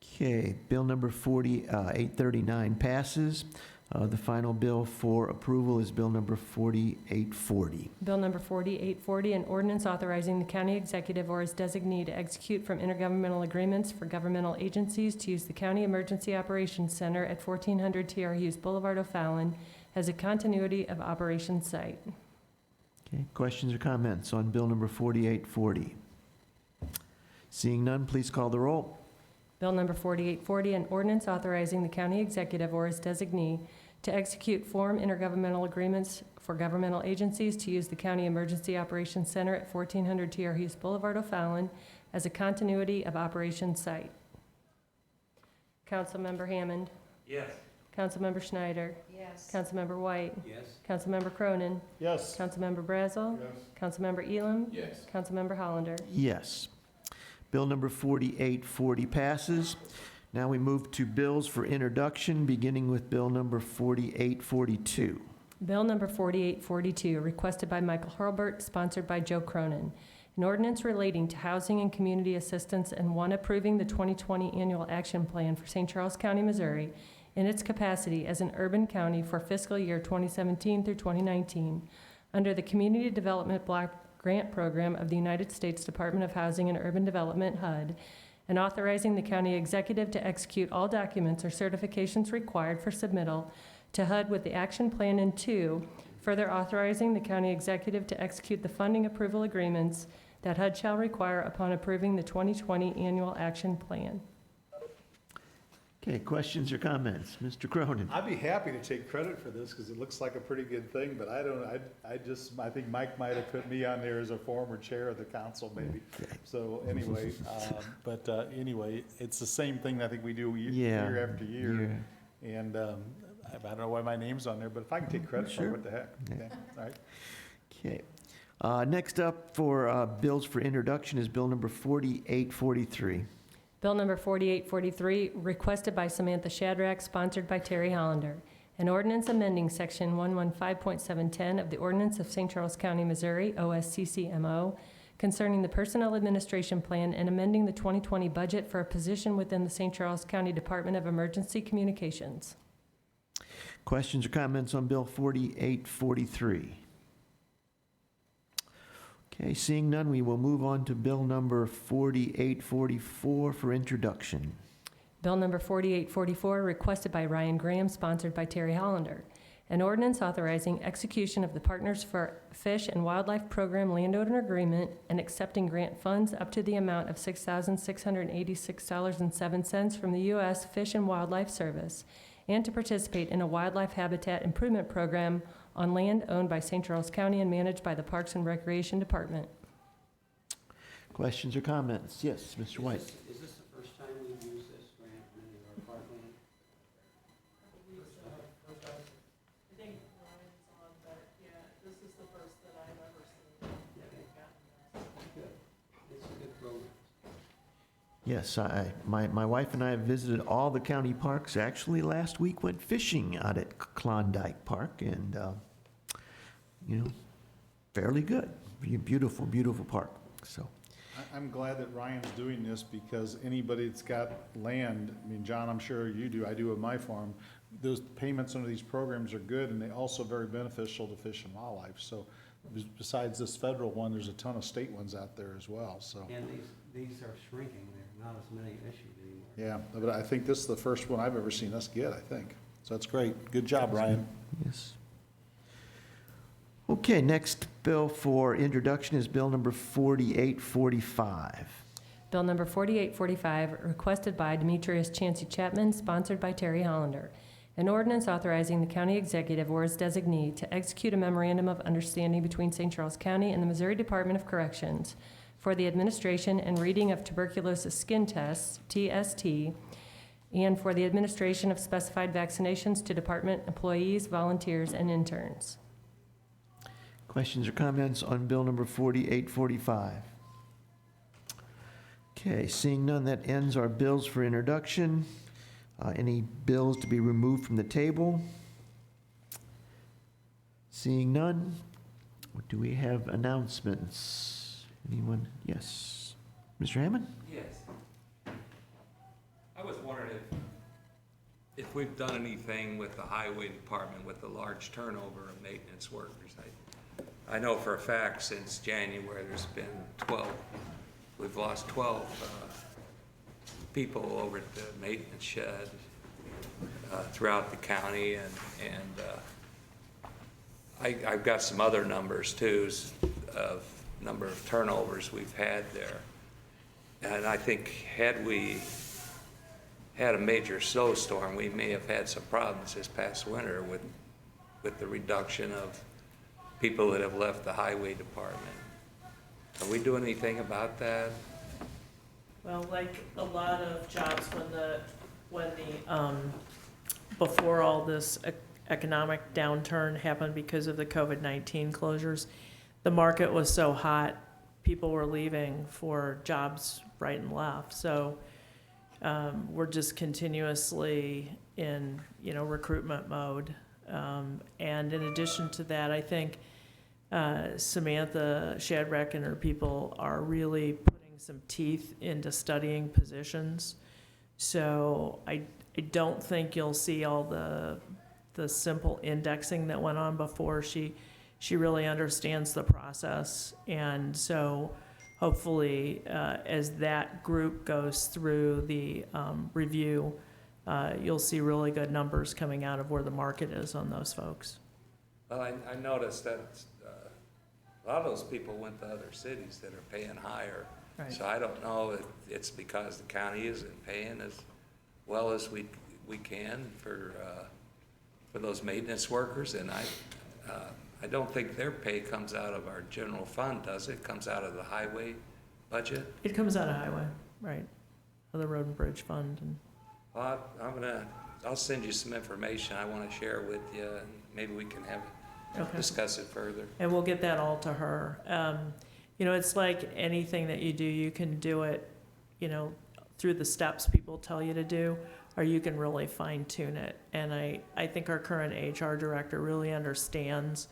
Okay, bill number 4839 passes. The final bill for approval is Bill number 4840. Bill number 4840, an ordinance authorizing the county executive or his designee to execute from intergovernmental agreements for governmental agencies to use the County Emergency Operations Center at 1400 T.R. Hughes Boulevard, O'Fallon, as a continuity of operations site. Okay, questions or comments on Bill number 4840? Seeing none, please call the roll. Bill number 4840, an ordinance authorizing the county executive or his designee to execute form intergovernmental agreements for governmental agencies to use the County Emergency Operations Center at 1400 T.R. Hughes Boulevard, O'Fallon, as a continuity of operations site. Councilmember Hammond. Yes. Councilmember Schneider. Yes. Councilmember White. Yes. Councilmember Cronin. Yes. Councilmember Brazel. Yes. Councilmember Elam. Yes. Councilmember Hollander. Yes. Bill number 4840 passes. Now we move to bills for introduction, beginning with Bill number 4842. Bill number 4842, requested by Michael Hurlbert, sponsored by Joe Cronin. An ordinance relating to housing and community assistance and one approving the 2020 Annual Action Plan for St. Charles County, Missouri, in its capacity as an urban county for fiscal year 2017 through 2019, under the Community Development Block Grant Program of the United States Department of Housing and Urban Development, HUD, and authorizing the county executive to execute all documents or certifications required for submittal to HUD with the action plan, and two, further authorizing the county executive to execute the funding approval agreements that HUD shall require upon approving the 2020 Annual Action Plan. Okay, questions or comments? Mr. Cronin? I'd be happy to take credit for this because it looks like a pretty good thing, but I think Mike might have put me on there as a former chair of the council maybe. So anyway, anyway, it's the same thing I think we do year after year. And I don't know why my name's on there, but if I can take credit for it, what the heck? Okay, all right. Okay. Next up for bills for introduction is Bill number 4843. Bill number 4843, requested by Samantha Shadrack, sponsored by Terry Hollander. An ordinance amending Section 115.710 of the Ordinance of St. Charles County, Missouri, OSCCMO, concerning the Personnel Administration Plan and amending the 2020 budget for a position within the St. Charles County Department of Emergency Communications. Questions or comments on Bill 4843? Okay, seeing none, we will move on to Bill number 4844 for introduction. Bill number 4844, requested by Ryan Graham, sponsored by Terry Hollander. An ordinance authorizing execution of the Partners for Fish and Wildlife Program landowner agreement and accepting grant funds up to the amount of $6,686.07 from the U.S. Fish and Wildlife Service, and to participate in a wildlife habitat improvement program on land owned by St. Charles County and managed by the Parks and Recreation Department. Questions or comments? Yes, Mr. White. Is this the first time we've used this grant in any of our parkland? I think Ryan's on, but yeah, this is the first that I've ever seen that we've gotten this. Good. It's a good program. Yes, my wife and I have visited all the county parks. Actually, last week went fishing out at Klondike Park, and, fairly good. Beautiful, beautiful park, so. I'm glad that Ryan's doing this because anybody that's got land, I mean, John, I'm sure you do, I do with my farm, those payments under these programs are good and they're also very beneficial to fish and wildlife. So besides this federal one, there's a ton of state ones out there as well, so. And these are shrinking. There are not as many issued anymore. Yeah, but I think this is the first one I've ever seen us get, I think. So that's great. Good job, Ryan. Yes. Okay, next bill for introduction is Bill number 4845. Bill number 4845, requested by Demetrius Chancey Chapman, sponsored by Terry Hollander. An ordinance authorizing the county executive or his designee to execute a memorandum of understanding between St. Charles County and the Missouri Department of Corrections for the administration and reading of tuberculosis skin tests, TST, and for the administration of specified vaccinations to department employees, volunteers, and interns. Questions or comments on Bill number 4845? Okay, seeing none, that ends our bills for introduction. Any bills to be removed from the table? Seeing none, do we have announcements? Anyone? Yes. Mr. Hammond? Yes. I was wondering if we've done anything with the highway department with the large turnover of maintenance workers. I know for a fact since January, there's been 12, we've lost 12 people over at the maintenance shed throughout the county, and I've got some other numbers too of number of turnovers we've had there. And I think had we had a major snowstorm, we may have had some problems this past winter with the reduction of people that have left the highway department. Are we doing anything about that? Well, like a lot of jobs before all this economic downturn happened because of the COVID-19 closures, the market was so hot, people were leaving for jobs right and left. So we're just continuously in, recruitment mode. And in addition to that, I think Samantha Shadrack and her people are really putting some teeth into studying positions. So I don't think you'll see all the simple indexing that went on before. She really understands the process. And so hopefully as that group goes through the review, you'll see really good numbers coming out of where the market is on those folks. Well, I noticed that a lot of those people went to other cities that are paying higher. Right. So I don't know if it's because the county isn't paying as well as we can for those maintenance workers, and I don't think their pay comes out of our general fund, does it? It comes out of the highway budget? It comes out of highway, right, of the road and bridge fund. And Well, I'll send you some information I want to share with you, and maybe we can discuss it further. And we'll get that all to her. It's like anything that you do, you can do it, through the steps people tell you to do, or you can really fine tune it. And I think our current HR director really understands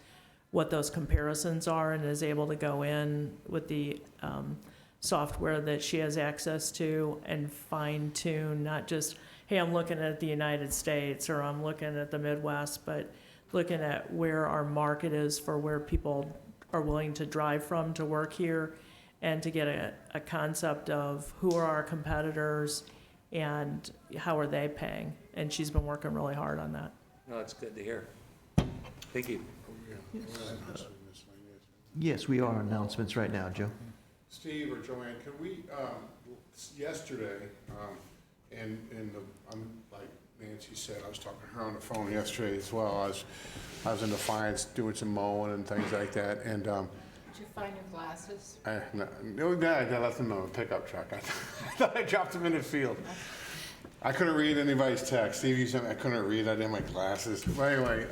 what those comparisons are and is able to go in with the software that she has access to and fine tune, not just, hey, I'm looking at the United States or I'm looking at the Midwest, but looking at where our market is for where people are willing to drive from to work here, and to get a concept of who are our competitors and how are they paying. And she's been working really hard on that. No, it's good to hear. Thank you. Yes, we are on announcements right now, Joe. Steve or Joanne, can we, yesterday, like Nancy said, I was talking to her on the phone yesterday as well. I was in Defiance doing some mowing and things like that, and Did you find your glasses? I left them in a pickup truck. I thought I dropped them in the field. I couldn't read anybody's text. Steve, you said I couldn't read. I didn't have my glasses. But anyway,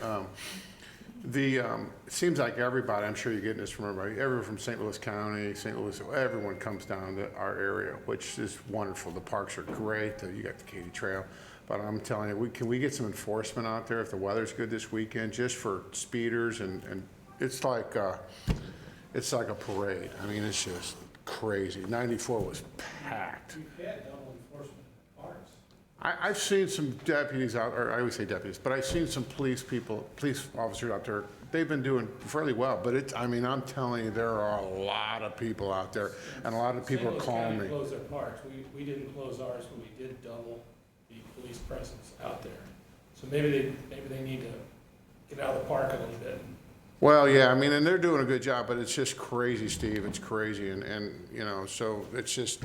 it seems like everybody, I'm sure you're getting this from everybody, everyone from St. Louis County, St. Louis, everyone comes down to our area, which is wonderful. The parks are great. You got the Katy Trail. But I'm telling you, can we get some enforcement out there if the weather's good this weekend, just for speeders? And it's like a parade. I mean, it's just crazy. 94 was packed. We've had double enforcement in parks. I've seen some deputies out, or I always say deputies, but I've seen some police officers out there. They've been doing fairly well, but I'm telling you, there are a lot of people out there, and a lot of people are calling me. St. Louis County closed their parks. We didn't close ours, but we did double the police presence out there. So maybe they need to get out of the park a little bit. Well, yeah, and they're doing a good job, but it's just crazy, Steve. It's crazy, and so it's just,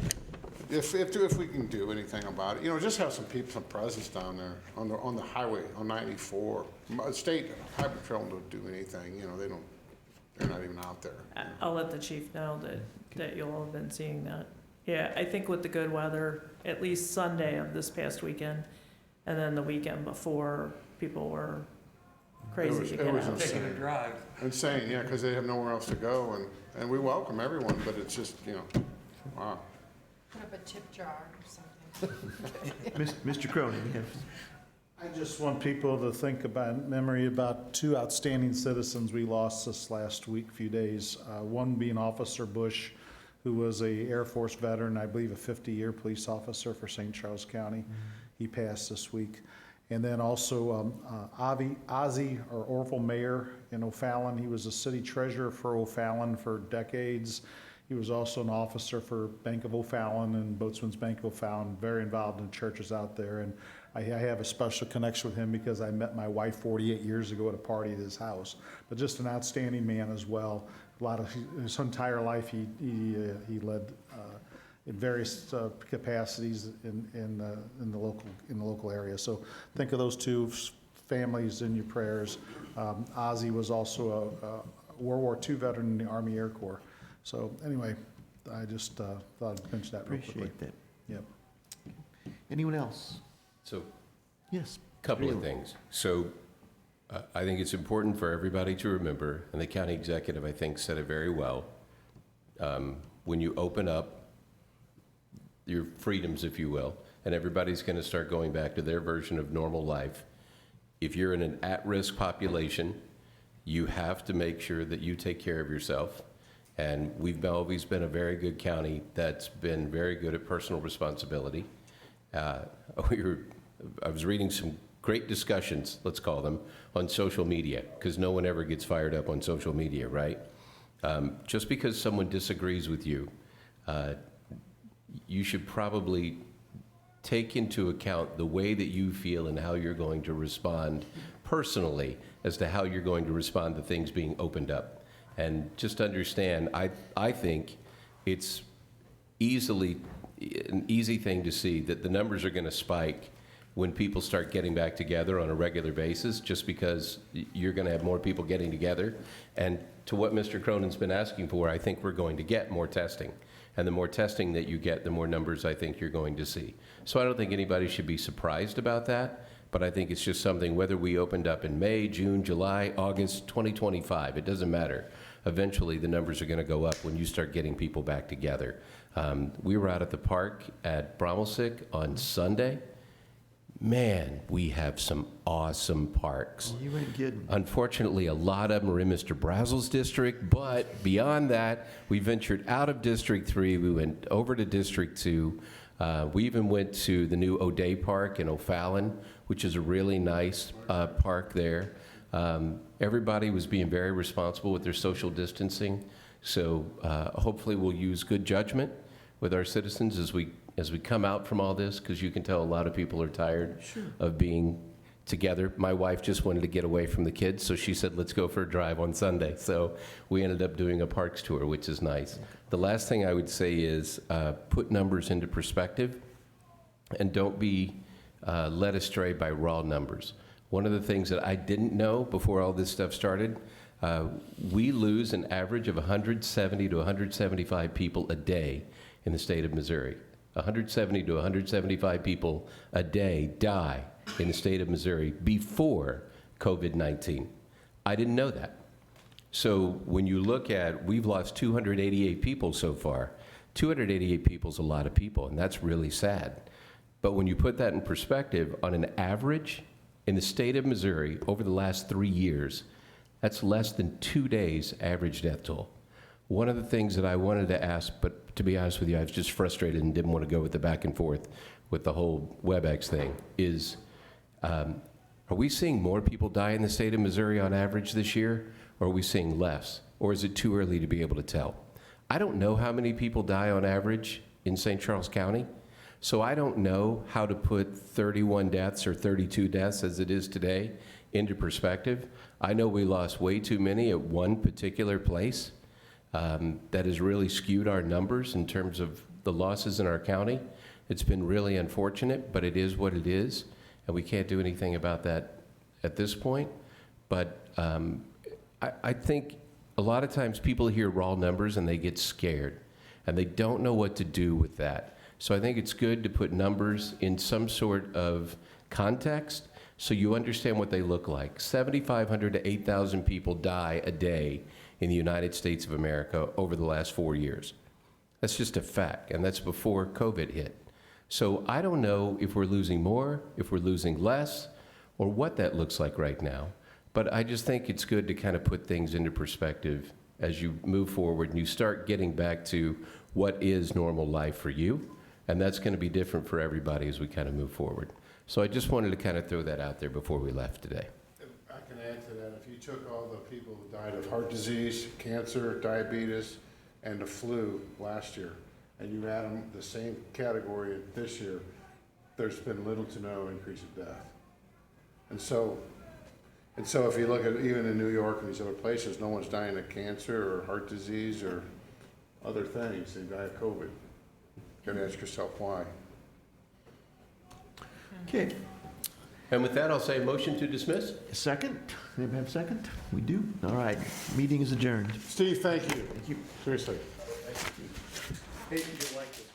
if we can do anything about it, just have some presence down there on the highway on 94. State highway patrol don't do anything. They're not even out there. I'll let the chief know that you'll have been seeing that. Yeah, I think with the good weather, at least Sunday of this past weekend, and then the weekend before, people were crazy to get out. Taking a drive. Insane, yeah, because they have nowhere else to go, and we welcome everyone, but it's just, wow. Put up a tip jar or something. Mr. Cronin, you have... I just want people to think about two outstanding citizens we lost this last few days. One being Officer Bush, who was a Air Force veteran, I believe a 50-year police officer for St. Charles County. He passed this week. And then also Ozzie, or Orville Mayer in O'Fallon. He was a city treasurer for O'Fallon for decades. He was also an officer for Bank of O'Fallon and Boatswain's Bank of O'Fallon, very involved in churches out there. And I have a special connection with him because I met my wife 48 years ago at a party at his house. But just an outstanding man as well. A lot of his entire life he led in various capacities in the local area. So think of those two families in your prayers. Ozzie was also a World War II veteran in the Army Air Corps. So anyway, I just thought I'd mention that real quickly. Appreciate that. Yep. Anyone else? So, Yes. couple of things. So, I think it's important for everybody to remember, and the county executive, I think, said it very well. When you open up your freedoms, if you will, and everybody's going to start going back to their version of normal life, if you're in an at-risk population, you have to make sure that you take care of yourself. And we've always been a very good county that's been very good at personal responsibility. I was reading some great discussions, let's call them, on social media, because no one ever gets fired up on social media, right? Just because someone disagrees with you, you should probably take into account the way that you feel and how you're going to respond personally as to how you're going to respond to things being opened up. And just understand, I think it's an easy thing to see that the numbers are going to spike when people start getting back together on a regular basis, just because you're going to have more people getting together. And to what Mr. Cronin's been asking for, I think we're going to get more testing. And the more testing that you get, the more numbers I think you're going to see. So I don't think anybody should be surprised about that, but I think it's just something, whether we opened up in May, June, July, August, 2025, it doesn't matter. Eventually, the numbers are going to go up when you start getting people back together. We were out at the park at Bromelsick on Sunday. Man, we have some awesome parks. You ain't kidding. Unfortunately, a lot of them are in Mr. Brazel's district, but beyond that, we ventured out of District 3. We went over to District 2. We even went to the new O'Day Park in O'Fallon, which is a really nice park there. Everybody was being very responsible with their social distancing, so hopefully we'll use good judgment with our citizens as we come out from all this, because you can tell a lot of people are tired of being together. My wife just wanted to get away from the kids, so she said, let's go for a drive on Sunday. So we ended up doing a parks tour, which is nice. The last thing I would say is put numbers into perspective and don't be led astray by raw numbers. One of the things that I didn't know before all this stuff started, we lose an average of 170 to 175 people a day in the state of Missouri. 170 to 175 people a day die in the state of Missouri before COVID-19. I didn't know that. So when you look at, we've lost 288 people so far. 288 people is a lot of people, and that's really sad. But when you put that in perspective, on an average in the state of Missouri over the last 3 years, that's less than 2 days average death toll. One of the things that I wanted to ask, but to be honest with you, I was just frustrated and didn't want to go with the back and forth with the whole WebEx thing, is are we seeing more people die in the state of Missouri on average this year, or are we seeing less? Or is it too early to be able to tell? I don't know how many people die on average in St. Charles County, so I don't know how to put 31 deaths or 32 deaths as it is today into perspective. I know we lost way too many at one particular place. That has really skewed our numbers in terms of the losses in our county. It's been really unfortunate, but it is what it is, and we can't do anything about that at this point. But I think a lot of times people hear raw numbers and they get scared, and they don't know what to do with that. So I think it's good to put numbers in some sort of context so you understand what they look like. 7,500 to 8,000 people die a day in the United States of America over the last 4 years. That's just a fact, and that's before COVID hit. So I don't know if we're losing more, if we're losing less, or what that looks like right now. But I just think it's good to kind of put things into perspective as you move forward and you start getting back to what is normal life for you, and that's going to be different for everybody as we kind of move forward. So I just wanted to kind of throw that out there before we left today. I can add to that. If you took all the people who died of heart disease, cancer, diabetes, and the flu last year, and you add them the same category this year, there's been little to no increase of death. And so if you look at even in New York and these other places, no one's dying of cancer or heart disease or other things. They die of COVID. You gotta ask yourself why. Okay. And with that, I'll say motion to dismiss. Second? Anybody have a second? We do? All right. Meeting is adjourned. Steve, thank you. Thank you. Seriously. Hey, you like this.